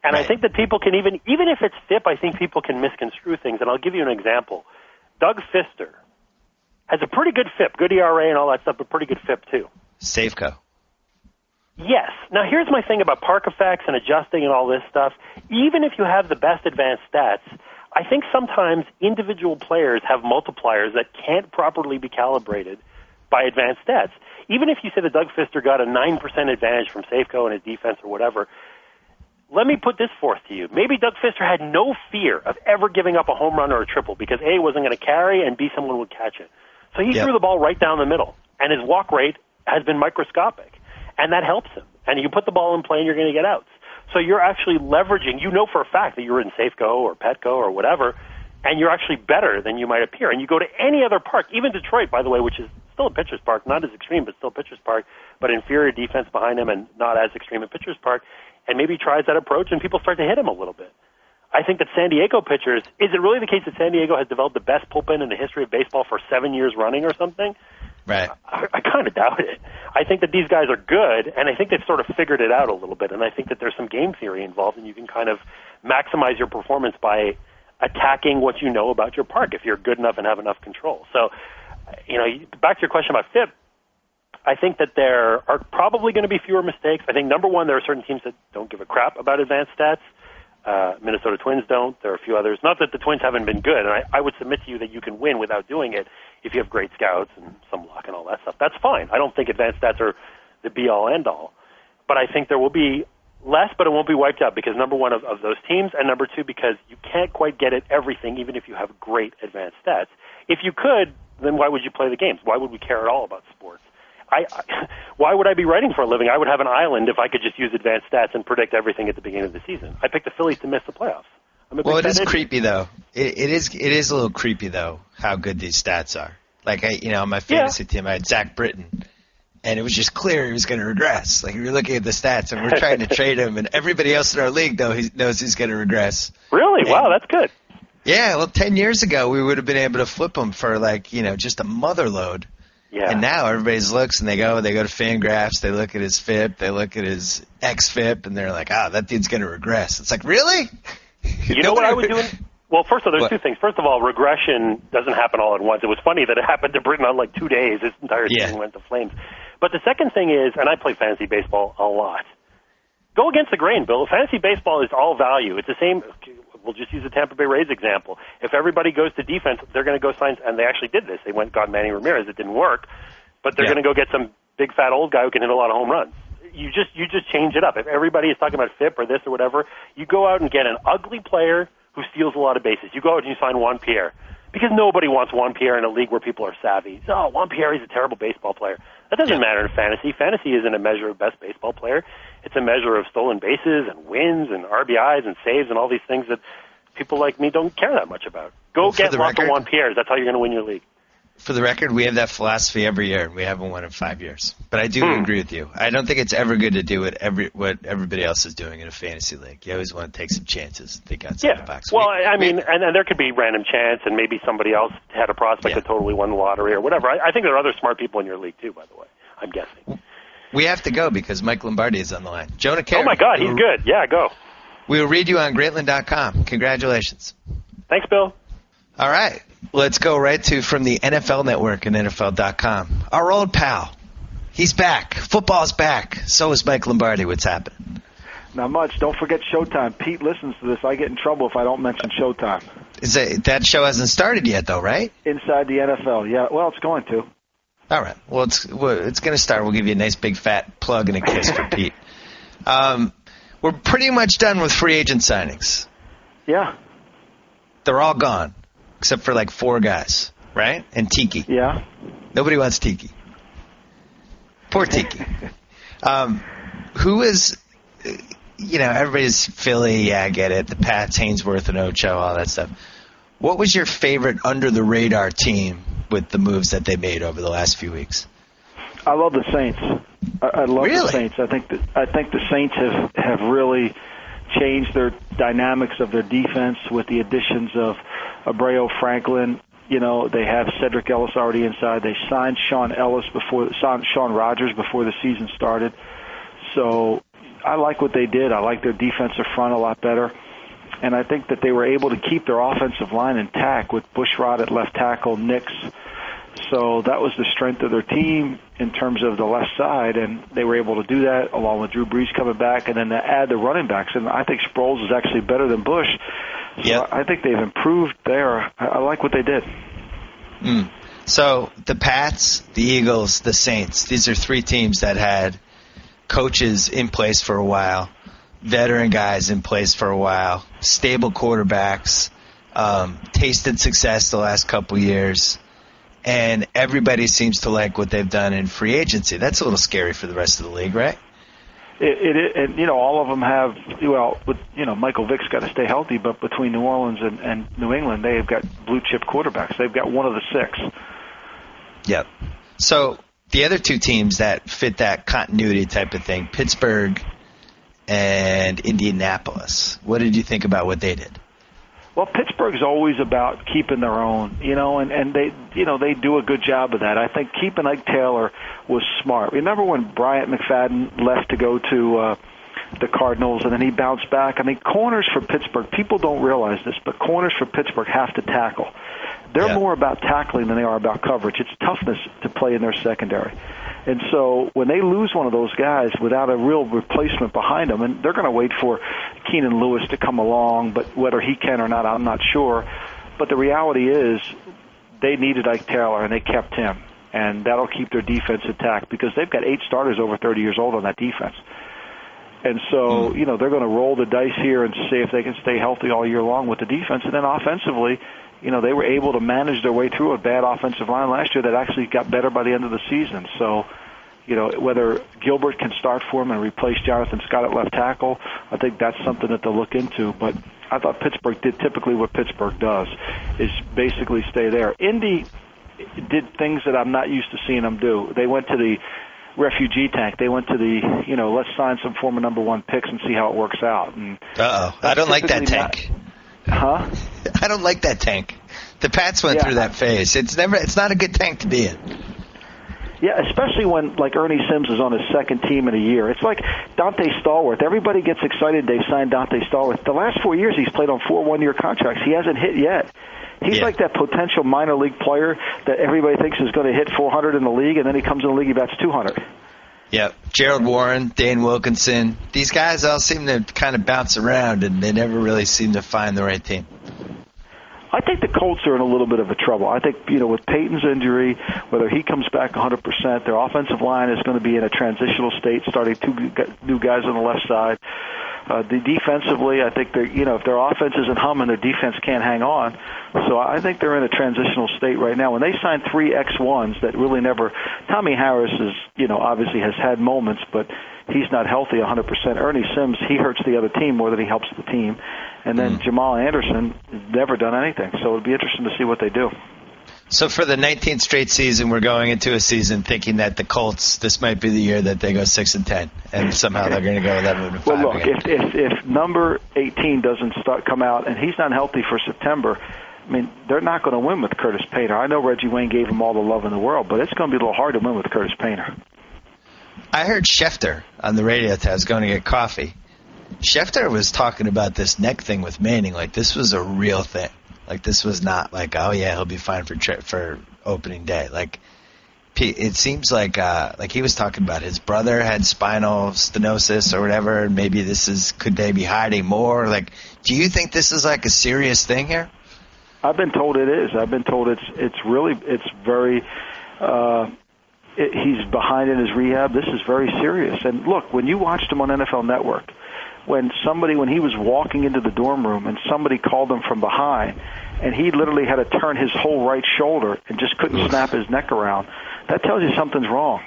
[SPEAKER 6] And right. I think that people can even if it's FIP, I think people can misconstrue things. And I'll give you an example. Doug Fister has a pretty good FIP, good ERA and all that stuff, but pretty good FIP too.
[SPEAKER 5] Safeco.
[SPEAKER 6] Yes. Now here's my thing about park effects and adjusting and all this stuff. Even if you have the best advanced stats, I think sometimes individual players have multipliers that can't properly be calibrated by advanced stats. Even if you say that Doug Fister got a 9% advantage from Safeco and his defense or whatever, let me put this forth to you. Maybe Doug Fister had no fear of ever giving up a home run or a triple because A, wasn't going to carry, and B, someone would catch it. So he threw the ball right down the middle, and his walk rate has been microscopic, and that helps him. And you put the ball in play, and you're going to get outs. So you're actually leveraging, you know for a fact that you're in Safeco or Petco or whatever, and you're actually better than you might appear. And you go to any other park, even Detroit, by the way, which is still a pitcher's park, not as extreme, but still a pitcher's park, but inferior defense behind him and not as extreme a pitcher's park, and maybe tries that approach, and people start to hit him a little bit. I think that San Diego pitchers, is it really the case that San Diego has developed the best bullpen in the history of baseball for 7 years running or something?
[SPEAKER 5] Right.
[SPEAKER 6] I kind of doubt it. I think that these guys are good, and I think they've sort of figured it out a little bit, and I think that there's some game theory involved, and you can kind of maximize your performance by attacking what you know about your park if you're good enough and have enough control. So, back to your question about FIP, I think that there are probably going to be fewer mistakes. I think, number one, there are certain teams that don't give a crap about advanced stats. Minnesota Twins don't. There are a few others. Not that the Twins haven't been good, and I would submit to you that you can win without doing it if you have great scouts and some luck and all that stuff. That's fine. I don't think advanced stats are the be-all, end-all. But I think there will be less, but it won't be wiped out because, number one, of those teams, and number two, because you can't quite get at everything even if you have great advanced stats. If you could, then why would you play the games? Why would we care at all about sports? Why would I be writing for a living? I would have an island if I could just use advanced stats and predict everything at the beginning of the season. I picked the Phillies to miss the playoffs.
[SPEAKER 5] Well, it is creepy though. It is a little creepy though how good these stats are. Like on my fantasy team, I had Zach Britton, and it was just clear he was going to regress. Like we were looking at the stats, and we're trying to trade him, and everybody else in our league knows he's going to regress.
[SPEAKER 6] Really? Wow, that's good.
[SPEAKER 5] Yeah. Well, 10 years ago, we would have been able to flip him for just a mother load. Yeah. And now everybody's looks and they go to Fangraphs, they look at his FIP, they look at his XFIP, and they're like, that dude's going to regress. It's like, really?
[SPEAKER 6] You know what I was doing? Well, first of all, there's two things. First of all, regression doesn't happen all at once. It was funny that it happened to Britain on 2 days. His entire season went to flames. But the second thing is, and I play fantasy baseball a lot, go against the grain, Bill. Fantasy baseball is all value. It's the same. We'll just use the Tampa Bay Rays example. If everybody goes to defense, they're going to go sign, and they actually did this. They got Manny Ramirez. It didn't work, but they're going to go get some big fat old guy who can hit a lot of home runs. You just change it up. If everybody is talking about FIP or this or whatever, you go out and get an ugly player who steals a lot of bases. You go out and you sign Juan Pierre because nobody wants Juan Pierre in a league where people are savvy. Oh, Juan Pierre is a terrible baseball player. That doesn't matter in fantasy. Fantasy isn't a measure of best baseball player. It's a measure of stolen bases and wins and RBIs and saves and all these things that people like me don't care that much about. Go get lots of Juan Pierres. That's how you're going to win your league.
[SPEAKER 5] For the record, we have that philosophy every year, and we haven't won in 5 years. But I do agree with you. I don't think it's ever good to do what everybody else is doing in a fantasy league. You always want to take some chances, think outside the box.
[SPEAKER 6] Well, and there could be random chance, and maybe somebody else had a prospect that totally won the lottery or whatever. I think there are other smart people in your league, too, by the way, I'm guessing.
[SPEAKER 5] We have to go because Mike Lombardi is on the line. Jonah Keri.
[SPEAKER 6] Oh, my God, he's good. Yeah, go.
[SPEAKER 5] We will read you on Greatland.com. Congratulations.
[SPEAKER 6] Thanks, Bill.
[SPEAKER 5] All right. Let's go right to from the NFL Network and NFL.com. Our old pal. He's back. Football's back. So is Mike Lombardi. What's happening?
[SPEAKER 7] Not much. Don't forget Showtime. Pete listens to this. I get in trouble if I don't mention Showtime.
[SPEAKER 5] That show hasn't started yet, though, right?
[SPEAKER 7] Inside the NFL. Yeah. Well, it's going to.
[SPEAKER 5] All right. Well, it's going to start. We'll give you a nice big fat plug and a kiss for Pete. We're pretty much done with free agent signings.
[SPEAKER 7] Yeah.
[SPEAKER 5] They're all gone, except for 4 guys, right? And Tiki.
[SPEAKER 7] Yeah.
[SPEAKER 5] Nobody wants Tiki. Poor Tiki. Who is, everybody's Philly, yeah, I get it. The Pats, Hainsworth, and Ocho, all that stuff. What was your favorite under-the-radar team with the moves that they made over the last few weeks?
[SPEAKER 7] I love the Saints. I love the Saints. I think the Saints have really changed their dynamics of their defense with the additions of Abreu, Franklin. They have Cedric Ellis already inside. They signed Sean Rogers before the season started. So I like what they did. I like their defensive front a lot better. And I think that they were able to keep their offensive line intact with Bushrod at left tackle, Nix. So that was the strength of their team in terms of the left side, and they were able to do that along with Drew Brees coming back, and then to add the running backs. And I think Sproles is actually better than Bush. So I think they've improved there. I like what they did.
[SPEAKER 5] So the Pats, the Eagles, the Saints, these are 3 teams that had coaches in place for a while, veteran guys in place for a while, stable quarterbacks, tasted success the last couple years. And everybody seems to like what they've done in free agency. That's a little scary for the rest of the league, right?
[SPEAKER 7] And all of them have, Michael Vick's got to stay healthy, but between New Orleans and New England, they've got blue-chip quarterbacks. They've got one of the 6.
[SPEAKER 5] Yep. So the other 2 teams that fit that continuity type of thing, Pittsburgh and Indianapolis. What did you think about what they did?
[SPEAKER 7] Well, Pittsburgh's always about keeping their own, and they do a good job of that. I think keeping Ike Taylor was smart. Remember when Bryant McFadden left to go to the Cardinals, and then he bounced back? I mean, corners for Pittsburgh, people don't realize this, but corners for Pittsburgh have to tackle. They're more about tackling than they are about coverage. It's toughness to play in their secondary. And so when they lose one of those guys without a real replacement behind them, and they're going to wait for Keenan Lewis to come along, but whether he can or not, I'm not sure. But the reality is they needed Ike Taylor, and they kept him. And that'll keep their defense intact because they've got 8 starters over 30 years old on that defense. And so, they're going to roll the dice here and see if they can stay healthy all year long with the defense. And then offensively, they were able to manage their way through a bad offensive line last year that actually got better by the end of the season. So, whether Gilbert can start for him and replace Jonathan Scott at left tackle, I think that's something that they'll look into. But I thought Pittsburgh did typically what Pittsburgh does, is basically stay there. Indy did things that I'm not used to seeing them do. They went to the refugee tank. They went to the, let's sign some former number 1 picks and see how it works out. And
[SPEAKER 5] I don't like that tank. I don't like that tank. The Pats went through that phase. It's not a good tank to be in.
[SPEAKER 7] Yeah, especially when, like, Ernie Sims is on his second team in a year. It's like Dante Stallworth. Everybody gets excited they've signed Dante Stallworth. The last 4 years he's played on 4 one-year contracts. He hasn't hit yet. He's like that potential minor league player that everybody thinks is going to hit 400 in the league, and then he comes in the league, he bats 200.
[SPEAKER 5] Yeah, Gerald Warren, Dane Wilkinson. These guys all seem to kind of bounce around, and they never really seem to find the right team.
[SPEAKER 7] I think the Colts are in a little bit of a trouble. I think, with Peyton's injury, whether he comes back 100%, their offensive line is going to be in a transitional state, starting 2 new guys on the left side. Defensively, I think if their offense isn't humming, their defense can't hang on. So I think they're in a transitional state right now. When they signed 3 X1s that really never, Tommy Harris is, obviously has had moments, but he's not healthy 100%. Ernie Sims, he hurts the other team more than he helps the team. And then Jamal Anderson has never done anything. So it'll be interesting to see what they do.
[SPEAKER 5] So for the 19th straight season, we're going into a season thinking that the Colts, this might be the year that they go 6-10, and somehow they're going to go 11-5.
[SPEAKER 7] Well, look, if number 18 doesn't come out and he's not healthy for September, I mean, they're not going to win with Curtis Painter. I know Reggie Wayne gave him all the love in the world, but it's going to be a little hard to win with Curtis Painter.
[SPEAKER 5] I heard Schefter on the radio that I was going to get coffee. Schefter was talking about this neck thing with Manning, like this was a real thing. Like this was not like, oh yeah, he'll be fine for opening day. Like it seems like he was talking about his brother had spinal stenosis or whatever, and maybe could they be hiding more? Like, do you think this is like a serious thing here?
[SPEAKER 7] I've been told it is. I've been told it's very. He's behind in his rehab. This is very serious. And look, when you watched him on NFL Network, when he was walking into the dorm room and somebody called him from behind, and he literally had to turn his whole right shoulder and just couldn't snap his neck around, that tells you something's wrong.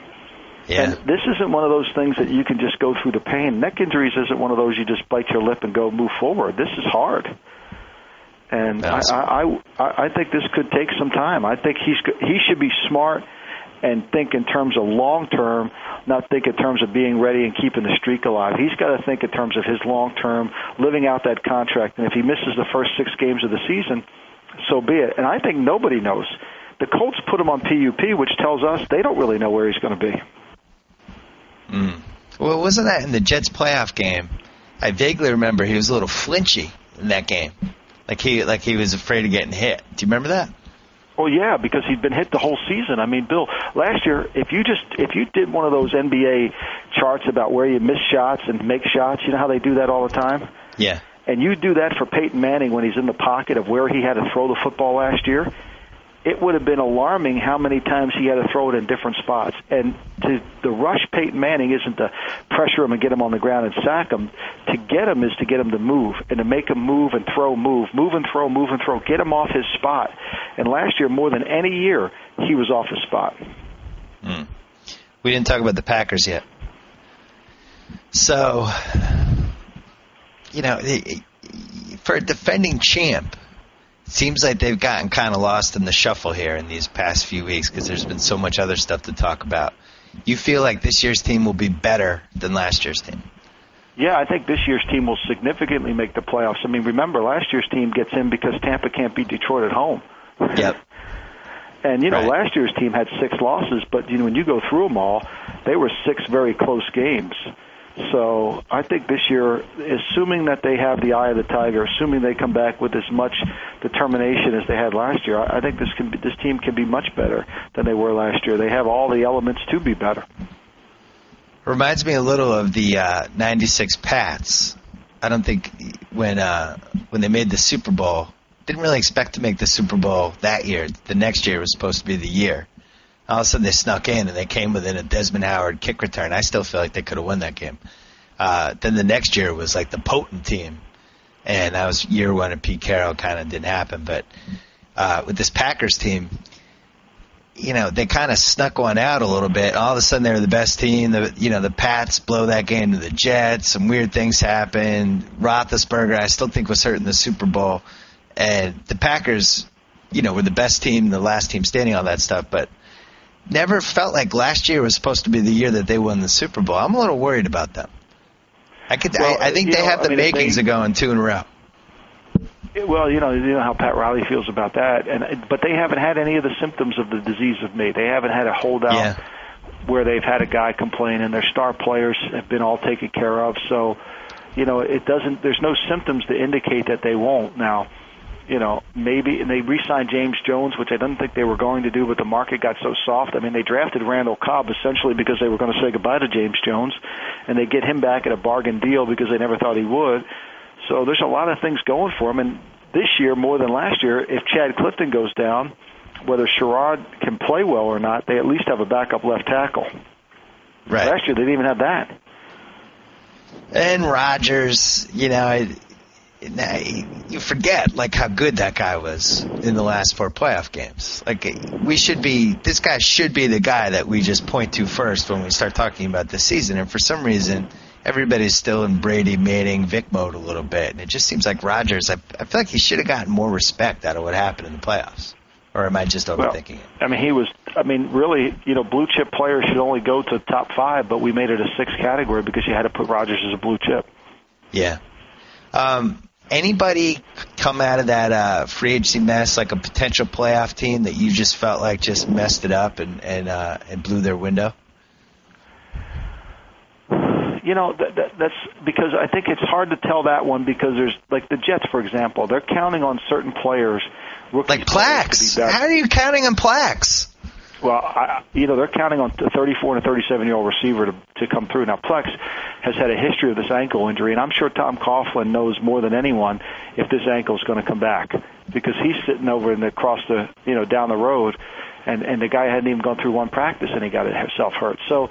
[SPEAKER 7] Yeah. And this isn't one of those things that you can just go through the pain. Neck injuries isn't one of those you just bite your lip and go move forward. This is hard. And I think this could take some time. I think he should be smart and think in terms of long-term, not think in terms of being ready and keeping the streak alive. He's got to think in terms of his long-term, living out that contract. And if he misses the first 6 games of the season, so be it. And I think nobody knows. The Colts put him on PUP, which tells us they don't really know where he's going to be.
[SPEAKER 5] Well, wasn't that in the Jets playoff game? I vaguely remember he was a little flinchy in that game. Like he was afraid of getting hit. Do you remember that?
[SPEAKER 7] Oh yeah, because he'd been hit the whole season. I mean, Bill, last year, if you did one of those NBA charts about where you miss shots and make shots, you know how they do that all the time?
[SPEAKER 5] Yeah.
[SPEAKER 7] And you do that for Peyton Manning when he's in the pocket of where he had to throw the football last year, it would have been alarming how many times he had to throw it in different spots. And to rush Peyton Manning isn't to pressure him and get him on the ground and sack him. To get him is to get him to move and to make him move and throw, move and throw, move and throw, get him off his spot. And last year, more than any year, he was off his spot.
[SPEAKER 5] We didn't talk about the Packers yet. So, for a defending champ, seems like they've gotten kind of lost in the shuffle here in these past few weeks because there's been so much other stuff to talk about. You feel like this year's team will be better than last year's team?
[SPEAKER 7] Yeah, I think this year's team will significantly make the playoffs. I mean, remember, last year's team gets in because Tampa can't beat Detroit at home.
[SPEAKER 5] Yep.
[SPEAKER 7] And, last year's team had 6 losses, but, when you go through them all, they were 6 very close games. So I think this year, assuming that they have the eye of the tiger, assuming they come back with as much determination as they had last year, I think this team can be much better than they were last year. They have all the elements to be better.
[SPEAKER 5] Reminds me a little of the 96 Pats. I don't think when they made the Super Bowl, didn't really expect to make the Super Bowl that year. The next year was supposed to be the year. All of a sudden they snuck in and they came within a Desmond Howard kick return. I still feel like they could have won that game. Then the next year was like the potent team. And that was year 1 of Pete Carroll. Kind of didn't happen. But with this Packers team, they kind of snuck one out a little bit. All of a sudden, they're the best team. The Pats blow that game to the Jets. Some weird things happen. Roethlisberger, I still think, was hurt in the Super Bowl. And the Packers, were the best team, the last team standing, all that stuff. But never felt like last year was supposed to be the year that they won the Super Bowl. I'm a little worried about them. I think they have the makings of going 2 in a row.
[SPEAKER 7] Well, you know how Pat Riley feels about that, but they haven't had any of the symptoms of the disease of me. They haven't had a holdout where they've had a guy complain, and their star players have been all taken care of. So, it doesn't. There's no symptoms to indicate that they won't. Now, maybe, and they re-signed James Jones, which I didn't think they were going to do, but the market got so soft. I mean, they drafted Randall Cobb essentially because they were going to say goodbye to James Jones, and they get him back at a bargain deal because they never thought he would. So there's a lot of things going for him. And this year, more than last year, if Chad Clifton goes down, whether Sherrod can play well or not, they at least have a backup left tackle.
[SPEAKER 5] Right.
[SPEAKER 7] Last year, they didn't even have that.
[SPEAKER 5] And Rodgers, you forget, how good that guy was in the last 4 playoff games. This guy should be the guy that we just point to first when we start talking about this season. And for some reason, everybody's still in Brady, Manning, Vic mode a little bit. And it just seems like Rodgers, I feel like he should have gotten more respect out of what happened in the playoffs. Or am I just overthinking it?
[SPEAKER 7] Really, blue chip players should only go to top 5, but we made it a 6th category because you had to put Rodgers as a blue chip.
[SPEAKER 5] Yeah. Anybody come out of that free agency mess like a potential playoff team that you just felt like just messed it up and blew their window?
[SPEAKER 7] That's because I think it's hard to tell that one because there's, like the Jets, for example, they're counting on certain players.
[SPEAKER 5] Like Plax. How are you counting on Plax?
[SPEAKER 7] Well, they're counting on a 34 and a 37-year-old receiver to come through. Now, Plex has had a history of this ankle injury, and I'm sure Tom Coughlin knows more than anyone if this ankle is going to come back because he's sitting over across the, down the road, and the guy hadn't even gone through one practice and he got himself hurt. So,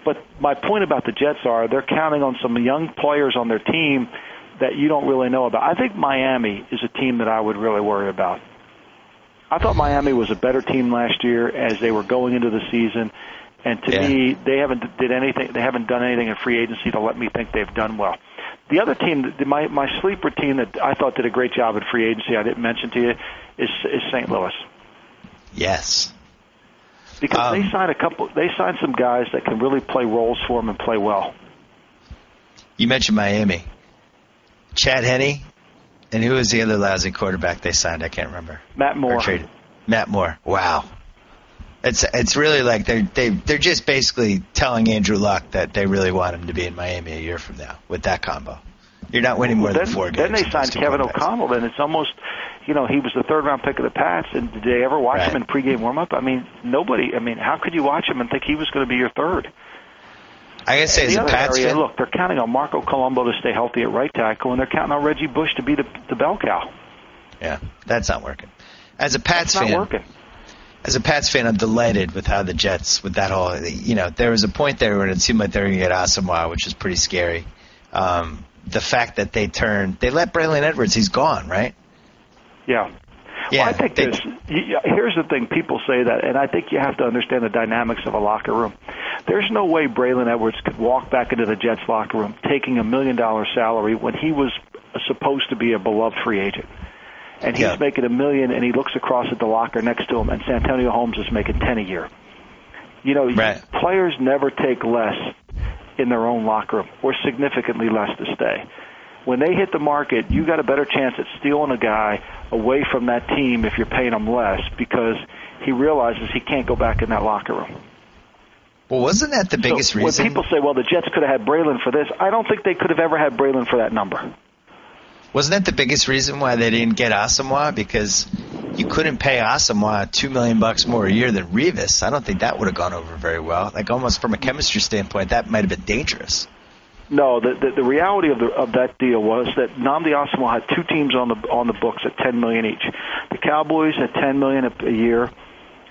[SPEAKER 7] but my point about the Jets are they're counting on some young players on their team that you don't really know about. I think Miami is a team that I would really worry about. I thought Miami was a better team last year as they were going into the season, and to me, they haven't done anything in free agency to let me think they've done well. The other team, my sleeper team that I thought did a great job in free agency, I didn't mention to you, is St. Louis.
[SPEAKER 5] Yes.
[SPEAKER 7] Because they signed some guys that can really play roles for them and play well.
[SPEAKER 5] You mentioned Miami. Chad Henne, and who was the other lousy quarterback they signed? I can't remember.
[SPEAKER 7] Matt Moore.
[SPEAKER 5] Matt Moore. Wow. It's really like they're just basically telling Andrew Luck that they really want him to be in Miami a year from now with that combo. You're not winning more than 4 games.
[SPEAKER 7] Then they signed Kevin O'Connell, and it's almost, he was the 3rd-round pick of the Pats, and did they ever watch him in pregame warm-up? Nobody. How could you watch him and think he was going to be your 3rd?
[SPEAKER 5] I gotta say, as a Pats fan,
[SPEAKER 7] look, they're counting on Marco Colombo to stay healthy at right tackle, and they're counting on Reggie Bush to be the bell cow.
[SPEAKER 5] Yeah, that's not working. As a Pats fan,
[SPEAKER 7] not working.
[SPEAKER 5] As a Pats fan, I'm delighted with how the Jets, with that whole, there was a point there where it seemed like they were going to get Asamoah, which was pretty scary. The fact that they let Braylon Edwards, he's gone, right?
[SPEAKER 7] Yeah.
[SPEAKER 5] Yeah,
[SPEAKER 7] well, I think here's the thing. People say that, and I think you have to understand the dynamics of a locker room. There's no way Braylon Edwards could walk back into the Jets locker room taking $1 million salary when he was supposed to be a beloved free agent. And he's making $1 million, and he looks across at the locker next to him, and Santonio Holmes is making $10 a year. Players never take less in their own locker room, or significantly less to stay. When they hit the market, you got a better chance at stealing a guy away from that team if you're paying him less, because he realizes he can't go back in that locker room.
[SPEAKER 5] Well, wasn't that the biggest reason?
[SPEAKER 7] When people say, well, the Jets could have had Braylon for this, I don't think they could have ever had Braylon for that number.
[SPEAKER 5] Wasn't that the biggest reason why they didn't get Asamoah? Because you couldn't pay Asamoah $2 million more a year than Revis. I don't think that would have gone over very well. Like, almost from a chemistry standpoint, that might have been dangerous.
[SPEAKER 7] No, the reality of that deal was that Nnamdi Asamoah had two teams on the books at $10 million each. The Cowboys at $10 million a year,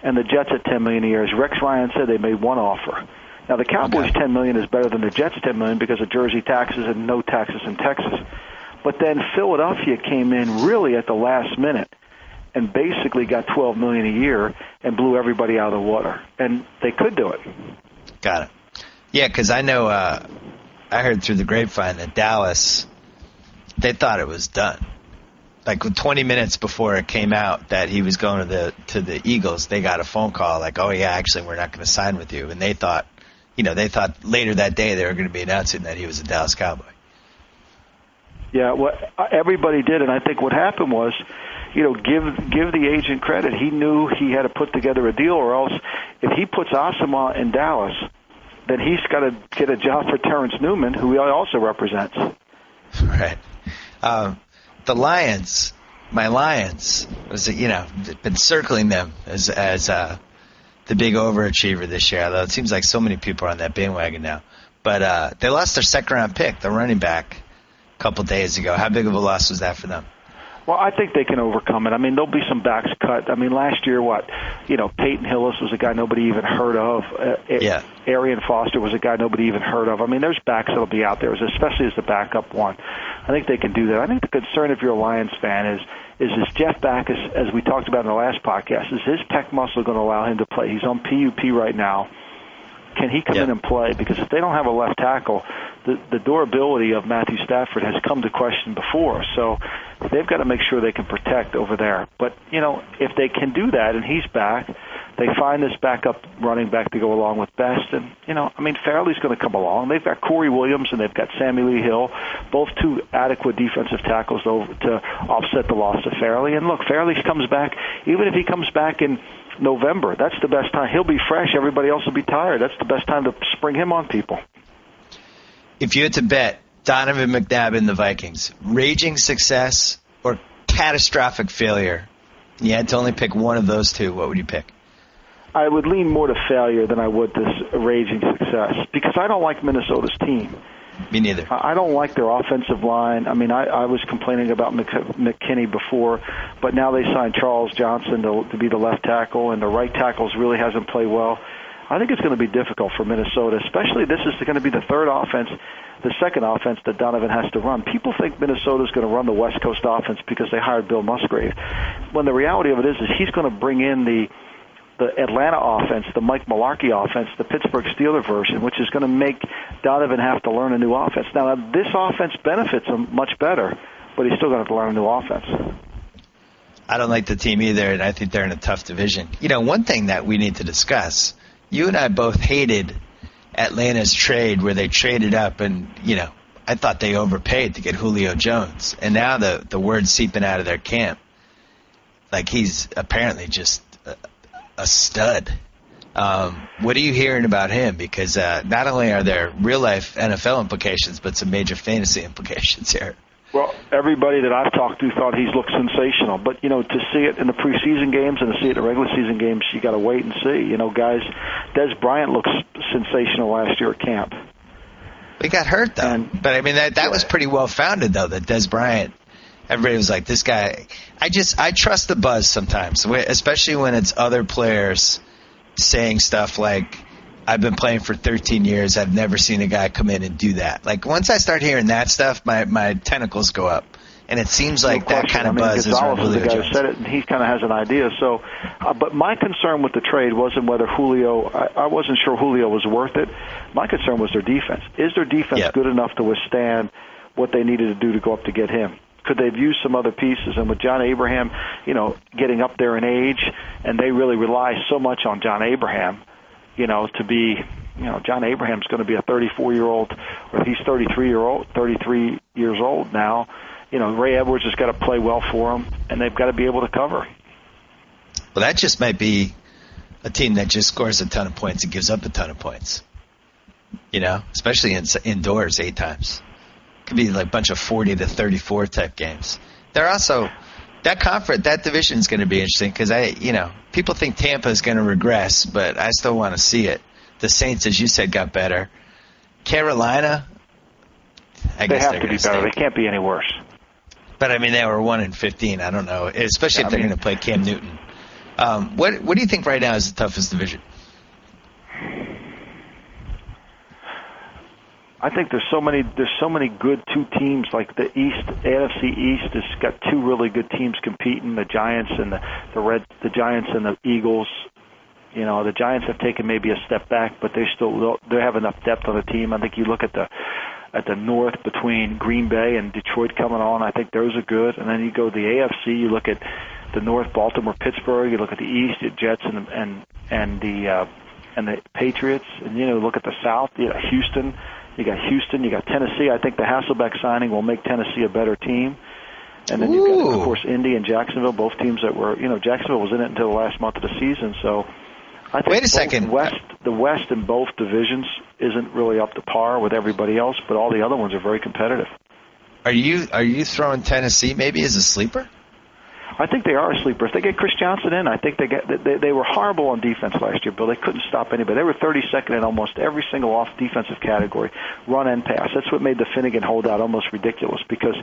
[SPEAKER 7] and the Jets at $10 million a year. As Rex Ryan said, they made one offer. Now, the Cowboys' $10 million is better than the Jets' $10 million because of Jersey taxes and no taxes in Texas. But then Philadelphia came in really at the last minute and basically got $12 million a year and blew everybody out of the water. And they could do it.
[SPEAKER 5] Got it. Yeah, because I know I heard through the grapevine that Dallas, they thought it was done. Like 20 minutes before it came out that he was going to the Eagles, they got a phone call like, oh, yeah, actually, we're not going to sign with you. And they thought later that day they were going to be announcing that he was a Dallas Cowboy.
[SPEAKER 7] Yeah, what everybody did, and I think what happened was, give the agent credit. He knew he had to put together a deal, or else if he puts Asamoah in Dallas, then he's got to get a job for Terrence Newman, who he also represents.
[SPEAKER 5] Right. The Lions, my Lions, was been circling them as the big overachiever this year. Although it seems like so many people are on that bandwagon now. But they lost their second-round pick, the running back, a couple days ago. How big of a loss was that for them?
[SPEAKER 7] Well, I think they can overcome it. I mean, there'll be some backs cut. I mean, last year, Peyton Hillis was a guy nobody even heard of. Arian Foster was a guy nobody even heard of. I mean, there's backs that'll be out there, especially as the backup one. I think they can do that. I think the concern, if you're a Lions fan, is Jeff back, as we talked about in the last podcast, is his pec muscle going to allow him to play? He's on PUP right now. Can he come in and play? Because if they don't have a left tackle, the durability of Matthew Stafford has come to question before. So they've got to make sure they can protect over there. But, if they can do that and he's back, they find this backup running back to go along with Best. And, Fairley's going to come along. They've got Corey Williams and they've got Sammy Lee Hill, both two adequate defensive tackles to offset the loss of Fairley. And, look, Fairley comes back. Even if he comes back in November, that's the best time. He'll be fresh. Everybody else will be tired. That's the best time to spring him on people.
[SPEAKER 5] If you had to bet Donovan McNabb and the Vikings, raging success or catastrophic failure, you had to only pick one of those two, what would you pick?
[SPEAKER 7] I would lean more to failure than I would this raging success, because I don't like Minnesota's team.
[SPEAKER 5] Me neither.
[SPEAKER 7] I don't like their offensive line. I mean, I was complaining about McKinney before, but now they signed Charles Johnson to be the left tackle, and the right tackles really hasn't played well. I think it's going to be difficult for Minnesota, especially this is going to be the second offense that Donovan has to run. People think Minnesota's going to run the West Coast offense because they hired Bill Musgrave, when the reality of it is he's going to bring in the Atlanta offense, the Mike Mularkey offense, the Pittsburgh Steelers version, which is going to make Donovan have to learn a new offense. Now, this offense benefits him much better, but he's still going to have to learn a new offense.
[SPEAKER 5] I don't like the team either, and I think they're in a tough division. One thing that we need to discuss, you and I both hated Atlanta's trade where they traded up and, I thought they overpaid to get Julio Jones. And now the word's seeping out of their camp. Like he's apparently just a stud. What are you hearing about him? Because not only are there real-life NFL implications, but some major fantasy implications here.
[SPEAKER 7] Well, everybody that I've talked to thought he's looked sensational. But, to see it in the preseason games and to see it in the regular season games, you got to wait and see. Guys, Des Bryant looks sensational last year at camp.
[SPEAKER 5] He got hurt, though. But, that was pretty well-founded, though, that Des Bryant, everybody was like, this guy, I trust the buzz sometimes, especially when it's other players saying stuff like, I've been playing for 13 years. I've never seen a guy come in and do that. Like, once I start hearing that stuff, my tentacles go up. And it seems like that kind of buzz is around Julio Jones. The guy who said it,
[SPEAKER 7] and he kind of has an idea. So, but my concern with the trade wasn't whether Julio, I wasn't sure Julio was worth it. My concern was their defense. Is their defense good enough to withstand what they needed to do to go up to get him? Could they've used some other pieces? And with John Abraham, getting up there in age, and they really rely so much on John Abraham, to be, John Abraham's going to be a 34-year-old, or he's 33 years old now. Ray Edwards has got to play well for him, and they've got to be able to cover.
[SPEAKER 5] Well, that just might be a team that just scores a ton of points and gives up a ton of points. Especially indoors 8 times. Could be like a bunch of 40 to 34 type games. They're also that division is going to be interesting because people think Tampa is going to regress, but I still want to see it. The Saints, as you said, got better. Carolina, I guess
[SPEAKER 7] they have to be better. They can't be any worse.
[SPEAKER 5] But they were 1-15. I don't know, especially if they're going to play Cam Newton. What do you think right now is the toughest division?
[SPEAKER 7] I think there's so many good 2 teams. Like the East, AFC East has got 2 really good teams competing. The Giants and the Giants and the Eagles. The Giants have taken maybe a step back, but they have enough depth on the team. I think you look at the North between Green Bay and Detroit coming on. I think those are good. And then you go to the AFC. You look at the North, Baltimore, Pittsburgh. You look at the East, the Jets and the Patriots. And look at the South. Houston. You got Houston, you got Tennessee. I think the Hasselbeck signing will make Tennessee a better team. And then you've got, of course, Indy and Jacksonville, both teams that were, Jacksonville was in it until the last month of the season. So I think
[SPEAKER 5] Wait a second.
[SPEAKER 7] The West in both divisions isn't really up to par with everybody else, but all the other ones are very competitive.
[SPEAKER 5] Are you throwing Tennessee maybe as a sleeper?
[SPEAKER 7] I think they are a sleeper. If they get Chris Johnson in, I think they were horrible on defense last year, Bill. They couldn't stop anybody. They were 32nd in almost every single off defensive category, run and pass. That's what made the Finnegan holdout almost ridiculous because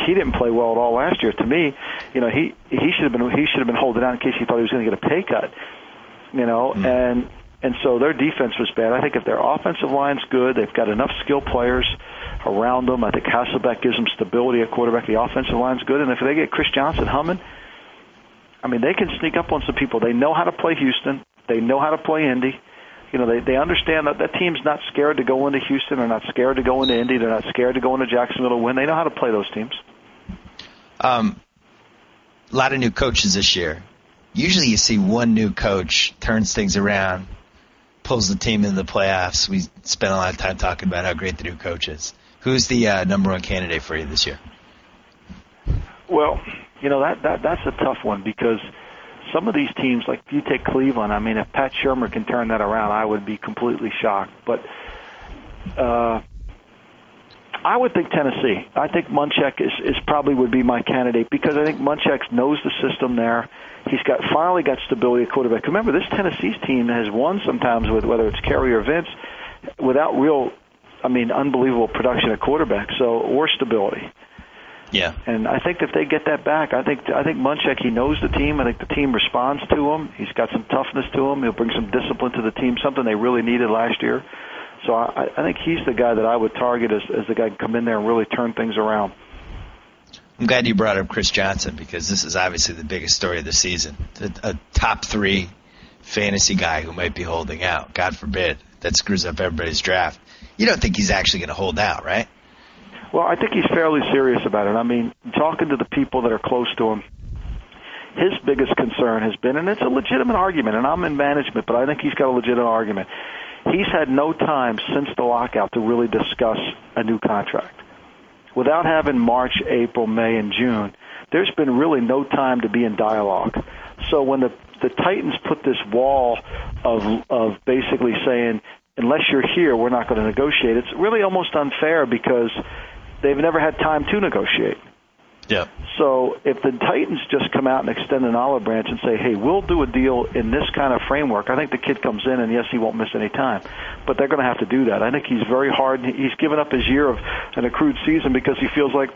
[SPEAKER 7] he didn't play well at all last year. To me, he should have been holding out in case he thought he was going to get a pay cut. And so their defense was bad. I think if their offensive line's good, they've got enough skilled players around them. I think Hasselbeck gives them stability at quarterback. The offensive line's good. And if they get Chris Johnson humming, they can sneak up on some people. They know how to play Houston. They know how to play Indy. They understand that team's not scared to go into Houston. They're not scared to go into Indy. They're not scared to go into Jacksonville to win. They know how to play those teams.
[SPEAKER 5] A lot of new coaches this year. Usually you see one new coach turns things around, pulls the team into the playoffs. We spent a lot of time talking about how great the new coach is. Who's the number 1 candidate for you this year?
[SPEAKER 7] Well, that's a tough one because some of these teams, like you take Cleveland, if Pat Shurmur can turn that around, I would be completely shocked. But I would think Tennessee. I think Munchak is probably would be my candidate because I think Munchak knows the system there. He's finally got stability at quarterback. Remember, this Tennessee's team has won sometimes with whether it's Keri or Vince without real, unbelievable production at quarterback. Or stability.
[SPEAKER 5] Yeah.
[SPEAKER 7] And I think if they get that back, I think Munchak, he knows the team. I think the team responds to him. He's got some toughness to him. He'll bring some discipline to the team, something they really needed last year. So I think he's the guy that I would target as the guy who can come in there and really turn things around.
[SPEAKER 5] I'm glad you brought up Chris Johnson because this is obviously the biggest story of the season. A top 3 fantasy guy who might be holding out. God forbid. That screws up everybody's draft. You don't think he's actually going to hold out, right?
[SPEAKER 7] Well, I think he's fairly serious about it. Talking to the people that are close to him, his biggest concern has been, and it's a legitimate argument, and I'm in management, but I think he's got a legitimate argument. He's had no time since the lockout to really discuss a new contract. Without having March, April, May, and June, there's been really no time to be in dialogue. So when the Titans put this wall of basically saying, unless you're here, we're not going to negotiate, it's really almost unfair because they've never had time to negotiate.
[SPEAKER 5] Yeah.
[SPEAKER 7] So if the Titans just come out and extend an olive branch and say, hey, we'll do a deal in this kind of framework, I think the kid comes in and, yes, he won't miss any time. But they're going to have to do that. I think he's very hard. He's given up his year of an accrued season because he feels like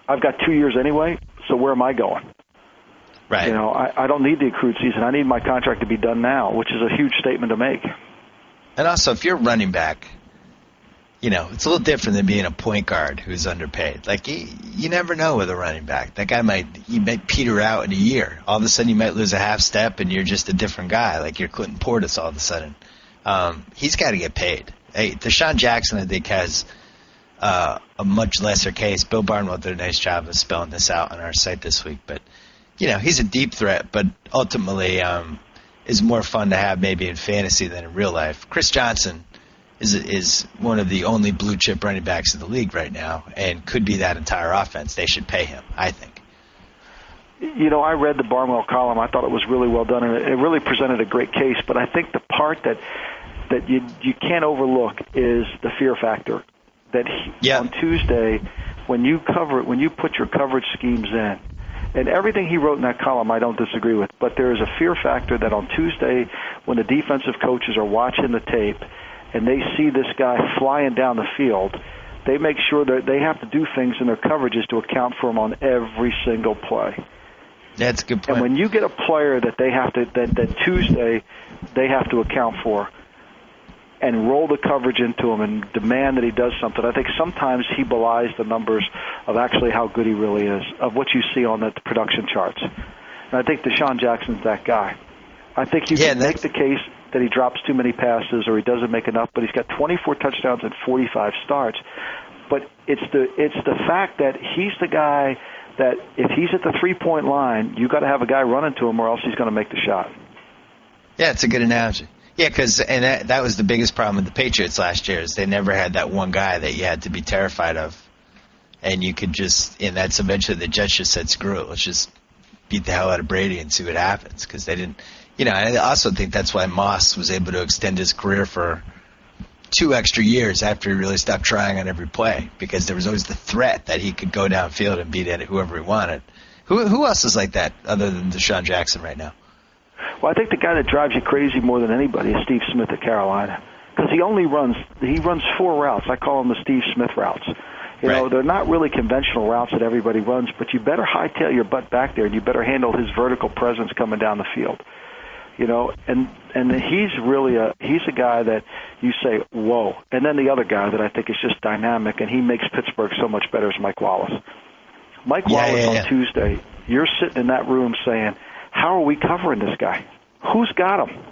[SPEAKER 7] I've got 2 years anyway, so where am I going?
[SPEAKER 5] Right.
[SPEAKER 7] I don't need the accrued season. I need my contract to be done now, which is a huge statement to make.
[SPEAKER 5] And also, if you're running back, it's a little different than being a point guard who's underpaid. Like, you never know with a running back. That guy might peter out in a year. All of a sudden, you might lose a half step, and you're just a different guy. Like, you're Clinton Portis all of a sudden. He's got to get paid. Hey, Deshaun Jackson, I think, has a much lesser case. Bill Barnwell did a nice job of spelling this out on our site this week. But, he's a deep threat. But ultimately, is more fun to have maybe in fantasy than in real life. Chris Johnson is one of the only blue chip running backs in the league right now, and could be that entire offense. They should pay him, I think.
[SPEAKER 7] I read the Barnwell column. I thought it was really well done, and it really presented a great case. But I think the part that you can't overlook is the fear factor. That on Tuesday, when you put your coverage schemes in, and everything he wrote in that column I don't disagree with, but there is a fear factor that on Tuesday, when the defensive coaches are watching the tape and they see this guy flying down the field, they make sure that they have to do things in their coverages to account for him on every single play.
[SPEAKER 5] That's a good point.
[SPEAKER 7] And when you get a player that they have to that Tuesday they have to account for and roll the coverage into him and demand that he does something, I think sometimes he belies the numbers of actually how good he really is, of what you see on the production charts. And I think Deshaun Jackson's that guy. I think you can make the case that he drops too many passes or he doesn't make enough, but he's got 24 touchdowns and 45 starts. But it's the fact that he's the guy that if he's at the 3-point line, you got to have a guy running to him or else he's going to make the shot.
[SPEAKER 5] Yeah, it's a good analogy. Yeah, because that was the biggest problem with the Patriots last year is they never had that one guy that you had to be terrified of, and you could and that's eventually the Jets just said, screw it, let's just beat the hell out of Brady and see what happens, because they didn't. I also think that's why Moss was able to extend his career for 2 extra years after he really stopped trying on every play, because there was always the threat that he could go downfield and beat whoever he wanted. Who else is like that other than Deshaun Jackson right now?
[SPEAKER 7] Well, I think the guy that drives you crazy more than anybody is Steve Smith at Carolina, because he runs 4 routes. I call them the Steve Smith routes. They're not really conventional routes that everybody runs, but you better hightail your butt back there, and you better handle his vertical presence coming down the field. And he's really he's a guy that you say, whoa. And then the other guy that I think is just dynamic, and he makes Pittsburgh so much better, is Mike Wallace. Mike Wallace on Tuesday, you're sitting in that room saying, how are we covering this guy? Who's got him?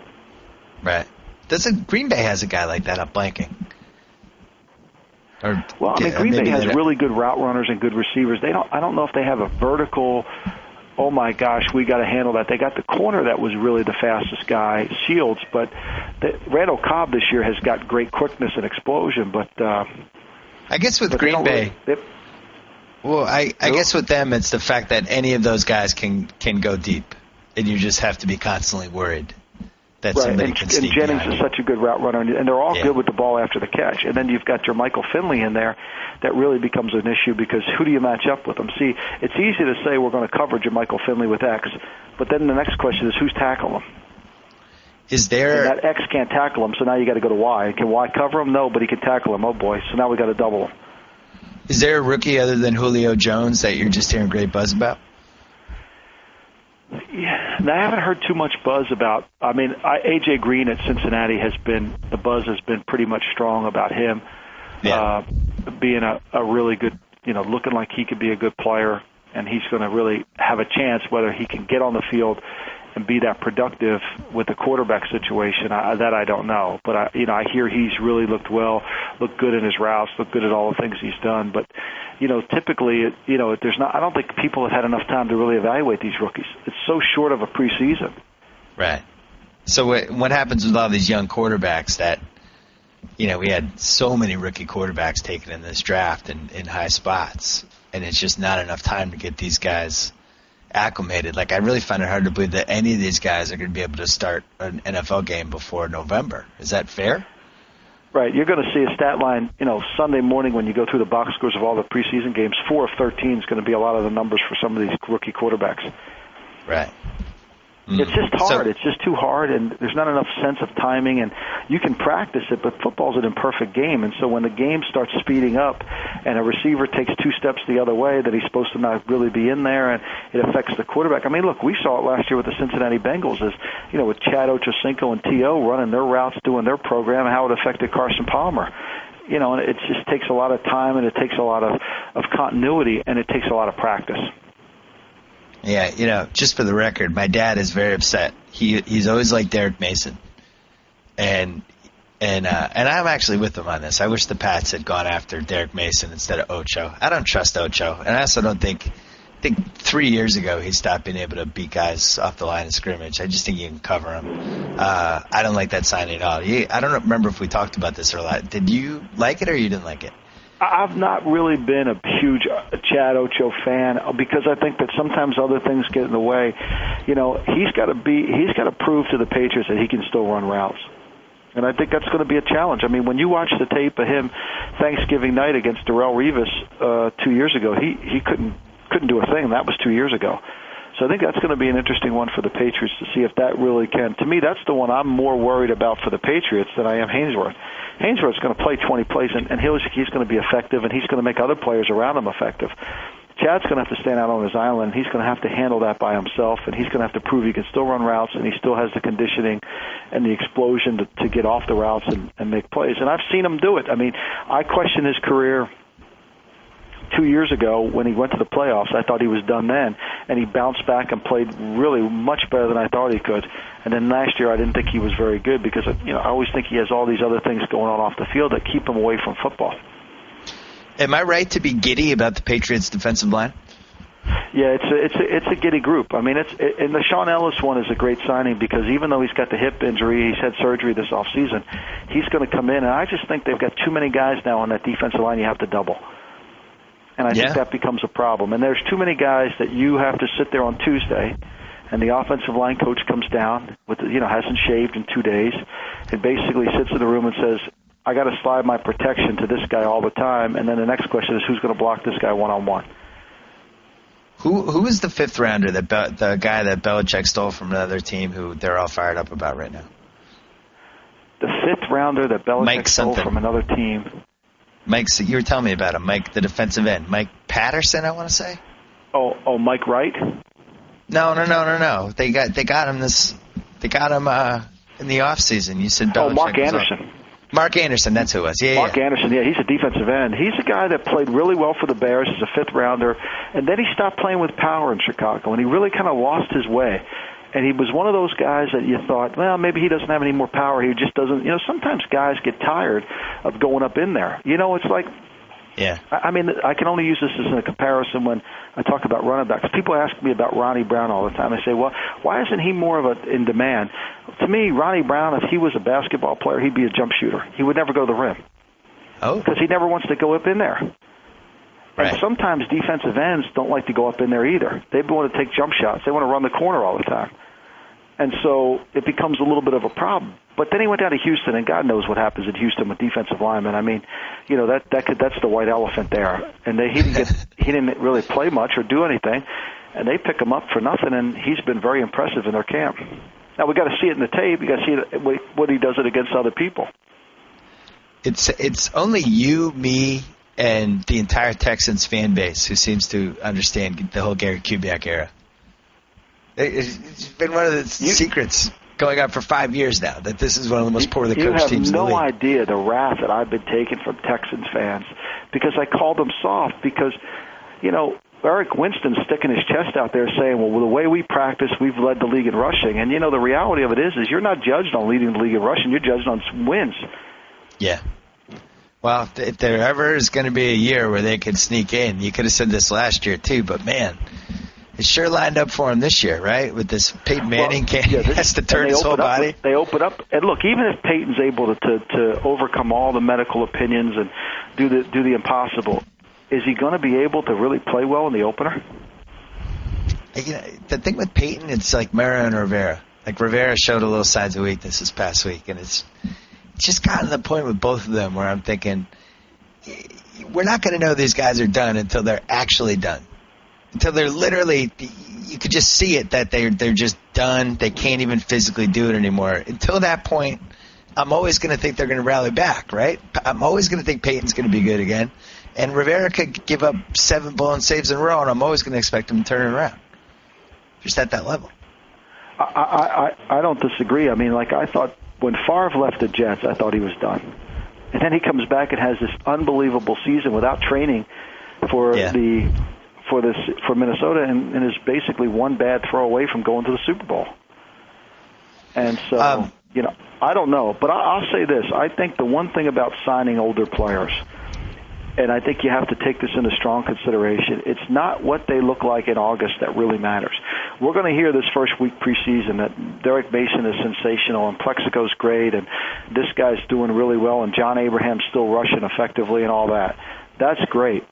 [SPEAKER 5] Right. Green Bay has a guy like that, I'm blanking.
[SPEAKER 7] Green Bay has really good route runners and good receivers. I don't know if they have a vertical, oh my gosh, we got to handle that. They got the corner that was really the fastest guy, Shields, but Randall Cobb this year has got great quickness and explosion. But
[SPEAKER 5] I guess with Green Bay, I guess with them it's the fact that any of those guys can go deep, and you just have to be constantly worried that somebody can sneak behind. And Jennings is such a good route runner, and they're all good with the ball after the catch. And then you've got your Michael Finley in there. That really becomes an issue, because who do you match up with them? See, it's easy to say we're going to cover Michael Finley with X, but then the next question is who's tackling him? Is there...
[SPEAKER 7] And that X can't tackle him, so now you got to go to Y. Can Y cover him? No, but he can tackle him. Oh boy, so now we got to double him.
[SPEAKER 5] Is there a rookie other than Julio Jones that you're just hearing great buzz about?
[SPEAKER 7] Yeah, I haven't heard too much buzz about. I mean, A.J. Green at Cincinnati the buzz has been pretty much strong about him being a really good, looking like he could be a good player, and he's going to really have a chance whether he can get on the field and be that productive with the quarterback situation. That I don't know, but I hear he's really looked good in his routes, looked good at all the things he's done, but. Typically, there's not. I don't think people have had enough time to really evaluate these rookies. It's so short of a preseason.
[SPEAKER 5] Right. So what happens with all these young quarterbacks that, we had so many rookie quarterbacks taken in this draft in high spots, and it's just not enough time to get these guys acclimated. Like, I really find it hard to believe that any of these guys are going to be able to start an NFL game before November. Is that fair?
[SPEAKER 7] Right, you're going to see a stat line, Sunday morning when you go through the box scores of all the preseason games. 4 of 13 is going to be a lot of the numbers for some of these rookie quarterbacks.
[SPEAKER 5] Right.
[SPEAKER 7] It's just hard. It's just too hard, and there's not enough sense of timing, and you can practice it, but football's an imperfect game, and so when the game starts speeding up and a receiver takes 2 steps the other way that he's supposed to not really be in there, and it affects the quarterback. I mean, look, we saw it last year with the Cincinnati Bengals, with Chad Ochocinco and T.O. running their routes, doing their program, and how it affected Carson Palmer. And it just takes a lot of time, and it takes a lot of continuity, and it takes a lot of practice.
[SPEAKER 5] Yeah, just for the record, my dad is very upset. He's always liked Derek Mason, and I'm actually with him on this. I wish the Pats had gone after Derek Mason instead of Ocho. I don't trust Ocho, and I also don't think think 3 years ago he stopped being able to beat guys off the line of scrimmage. I just think you can cover them. I don't like that signing at all. I don't remember if we talked about this or not. Did you like it or you didn't like it?
[SPEAKER 7] I've not really been a huge Chad Ocho fan because I think that sometimes other things get in the way. You know, he's got to prove to the Patriots that he can still run routes. And I think that's going to be a challenge. I mean, when you watch the tape of him Thanksgiving night against Darrelle Revis 2 years ago, he couldn't do a thing. That was 2 years ago. So I think that's going to be an interesting one for the Patriots to see if that really can. To me, that's the one I'm more worried about for the Patriots than I am Hainsworth. Hainsworth's going to play 20 plays, and he's going to be effective, and he's going to make other players around him effective. Chad's going to have to stand out on his island. He's going to have to handle that by himself, and he's going to have to prove he can still run routes, and he still has the conditioning and the explosion to get off the routes and make plays. And I've seen him do it. I mean, I questioned his career 2 years ago when he went to the playoffs. I thought he was done then, and he bounced back and played really much better than I thought he could. And then last year I didn't think he was very good because I always think he has all these other things going on off the field that keep him away from football.
[SPEAKER 5] Am I right to be giddy about the Patriots' defensive line?
[SPEAKER 7] Yeah, it's a giddy group. I mean, and the Sean Ellis one is a great signing because even though he's got the hip injury, he's had surgery this offseason, he's going to come in, and I just think they've got too many guys now on that defensive line you have to double. And I think that becomes a problem. And there's too many guys that you have to sit there on Tuesday, and the offensive line coach comes down with hasn't shaved in 2 days, and basically sits in the room and says, I got to slide my protection to this guy all the time. And then the next question is, who's going to block this guy one-on-one?
[SPEAKER 5] Who is the fifth rounder, the guy that Belichick stole from another team who they're all fired up about right now?
[SPEAKER 7] The fifth rounder that Belichick stole from another team.
[SPEAKER 5] You were telling me about him, Mike, the defensive end. Mike Patterson, I want to say.
[SPEAKER 7] Oh, Mike Wright?
[SPEAKER 5] No. They got him in the offseason. You said Belichick.
[SPEAKER 7] Mark Anderson.
[SPEAKER 5] Mark Anderson, that's who it was.
[SPEAKER 7] Mark Anderson, he's a defensive end. He's a guy that played really well for the Bears as a fifth rounder, and then he stopped playing with power in Chicago, and he really kind of lost his way. And he was one of those guys that you thought, well, maybe he doesn't have any more power. He just doesn't. Sometimes guys get tired of going up in there. It's like, I mean, I can only use this as a comparison when I talk about running backs. People ask me about Ronnie Brown all the time. I say, well, why isn't he more of in demand? To me, Ronnie Brown, if he was a basketball player, he'd be a jump shooter. He would never go to the rim.
[SPEAKER 5] Oh.
[SPEAKER 7] Because he never wants to go up in there.
[SPEAKER 5] Right.
[SPEAKER 7] And sometimes defensive ends don't like to go up in there either. They want to take jump shots. They want to run the corner all the time. And so it becomes a little bit of a problem. But then he went down to Houston, and God knows what happens in Houston with defensive linemen. I mean, that's the white elephant there. And he didn't really play much or do anything, and they pick him up for nothing. And he's been very impressive in their camp. Now we got to see it in the tape. You got to see what he does it against other people.
[SPEAKER 5] It's only you, me, and the entire Texans fan base who seems to understand the whole Gary Kubiak era. It's been one of the secrets going on for 5 years now that this is one of the most poorly coached teams in the league.
[SPEAKER 7] You have no idea the wrath that I've been taking from Texans fans because I called them soft because, Eric Winston's sticking his chest out there saying, well, the way we practice, we've led the league in rushing. And, the reality of it is you're not judged on leading the league in rushing. You're judged on wins.
[SPEAKER 5] Yeah. Well, if there ever is going to be a year where they could sneak in, you could have said this last year too, but, man, it sure lined up for him this year, right? With this Peyton Manning has to turn his whole body.
[SPEAKER 7] They open up, and look, even if Peyton's able to overcome all the medical opinions and do the impossible, is he going to be able to really play well in the opener?
[SPEAKER 5] The thing with Peyton, it's like Mara and Rivera. Like Rivera showed a little signs of weakness this past week, and it's just gotten to the point with both of them where I'm thinking, we're not going to know these guys are done until they're actually done. Until they're literally, you could just see it that they're just done. They can't even physically do it anymore. Until that point, I'm always going to think they're going to rally back, right? I'm always going to think Peyton's going to be good again. And Rivera could give up 7 blown saves in a row, and I'm always going to expect him to turn it around. Just at that level.
[SPEAKER 7] I don't disagree. I mean, like I thought when Favre left the Jets, I thought he was done. And then he comes back and has this unbelievable season without training for Minnesota and is basically one bad throw away from going to the Super Bowl. And so, I don't know. But I'll say this. I think the one thing about signing older players and I think you have to take this into strong consideration. It's not what they look like in August that really matters. We're going to hear this first week preseason that Derek Mason is sensational and Plexico's great and this guy's doing really well and John Abraham's still rushing effectively and all that. That's great.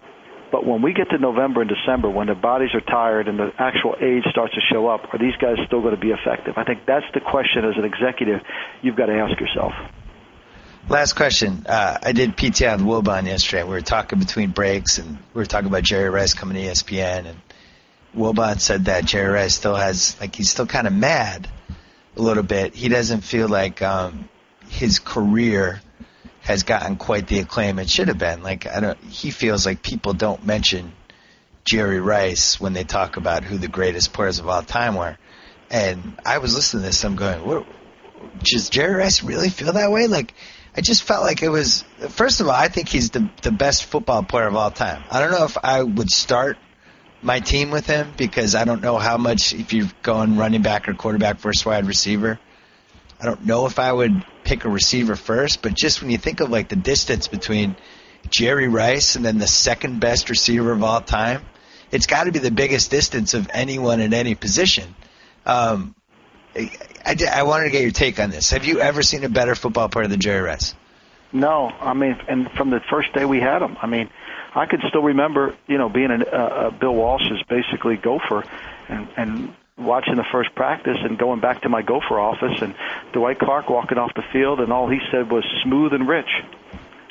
[SPEAKER 7] But when we get to November and December, when their bodies are tired and the actual age starts to show up, are these guys still going to be effective? I think that's the question as an executive you've got to ask yourself.
[SPEAKER 5] Last question. I did PTI with Wilbon yesterday. We were talking between breaks, and we were talking about Jerry Rice coming to ESPN, and Wilbon said that Jerry Rice still has, like, he's still kind of mad a little bit. He doesn't feel like his career has gotten quite the acclaim it should have been. Like, he feels like people don't mention Jerry Rice when they talk about who the greatest players of all time were. And I was listening to this, I'm going, does Jerry Rice really feel that way? Like, I just felt like it was, first of all, I think he's the best football player of all time. I don't know if I would start my team with him because I don't know how much, if you're going running back or quarterback versus wide receiver, I don't know if I would pick a receiver first, but just when you think of like the distance between Jerry Rice and then the second best receiver of all time, it's got to be the biggest distance of anyone in any position. I wanted to get your take on this. Have you ever seen a better football player than Jerry Rice?
[SPEAKER 7] No. I mean, and from the first day we had him, I mean, I could still remember, being Bill Walsh's basically gopher and watching the first practice and going back to my gopher office and Dwight Clark walking off the field, and all he said was smooth and rich.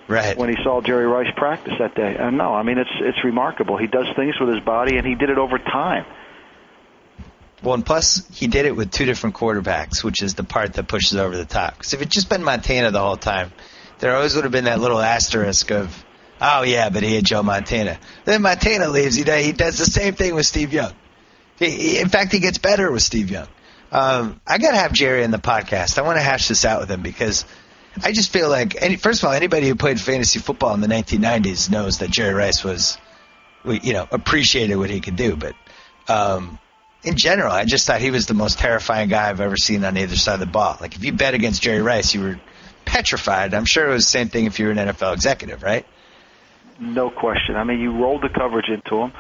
[SPEAKER 5] Right.
[SPEAKER 7] When he saw Jerry Rice practice that day. And no, I mean, it's remarkable. He does things with his body, and he did it over time.
[SPEAKER 5] Well, and plus, he did it with two different quarterbacks, which is the part that pushes over the top. Because if it had just been Montana the whole time, there always would have been that little asterisk of, oh, yeah, but he had Joe Montana. Then Montana leaves. He does the same thing with Steve Young. In fact, he gets better with Steve Young. I got to have Jerry in the podcast. I want to hash this out with him because I just feel like, first of all, anybody who played fantasy football in the 1990s knows that Jerry Rice was, appreciated what he could do. But in general, I just thought he was the most terrifying guy I've ever seen on either side of the ball. Like, if you bet against Jerry Rice, you were petrified. I'm sure it was the same thing if you were an NFL executive, right?
[SPEAKER 7] No question. I mean, you rolled the coverage into him,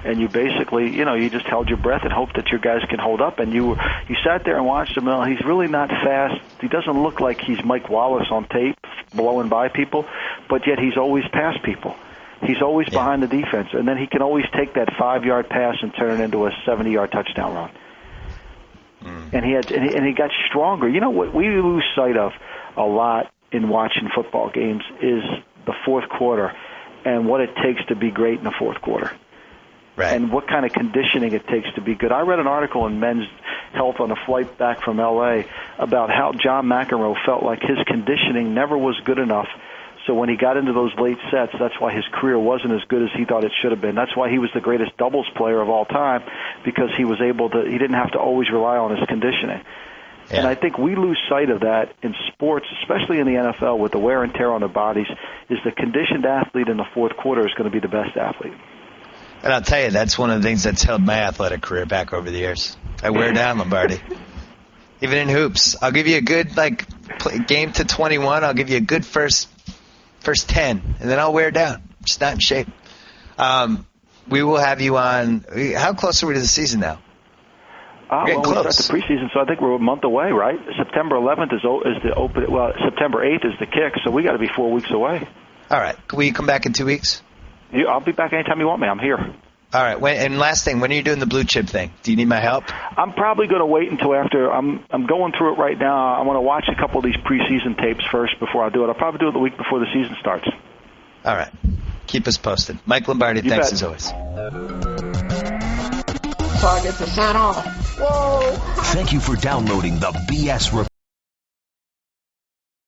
[SPEAKER 7] and you basically, you just held your breath and hoped that your guys can hold up. And you sat there and watched him. Well, he's really not fast. He doesn't look like he's Mike Wallace on tape, blowing by people, but yet he's always past people. He's always behind the defense, and then he can always take that 5-yard pass and turn it into a 70-yard touchdown run. And he got stronger. You know what we lose sight of a lot in watching football games is the fourth quarter and what it takes to be great in the fourth quarter. Right. And what kind of conditioning it takes to be good. I read an article in Men's Health on a flight back from L.A. about how John McEnroe felt like his conditioning never was good enough. So when he got into those late sets, that's why his career wasn't as good as he thought it should have been. That's why he was the greatest doubles player of all time, because he didn't have to always rely on his conditioning. Yeah. And I think we lose sight of that in sports, especially in the NFL with the wear and tear on their bodies, is the conditioned athlete in the fourth quarter is going to be the best athlete.
[SPEAKER 5] And I'll tell you, that's one of the things that's held my athletic career back over the years. I wear down, Lombardi. Even in hoops. I'll give you a good, game to 21. I'll give you a good first 10, and then I'll wear down. I'm just not in shape. We will have you on. How close are we to the season now?
[SPEAKER 7] We start the preseason, so I think we're a month away, right? September 11th is the open. Well, September 8th is the kick, so we got to be 4 weeks away.
[SPEAKER 5] All right. Will you come back in 2 weeks?
[SPEAKER 7] I'll be back anytime you want me. I'm here.
[SPEAKER 5] All right. And last thing, when are you doing the blue chip thing? Do you need my help?
[SPEAKER 7] I'm probably going to wait until after. I'm going through it right now. I want to watch a couple of these preseason tapes first before I do it. I'll probably do it the week before the season starts.
[SPEAKER 5] All right. Keep us posted. Mike Lombardi, thanks as always.
[SPEAKER 4] So I get to sign off. Whoa!
[SPEAKER 1] Thank you for downloading the BS Report.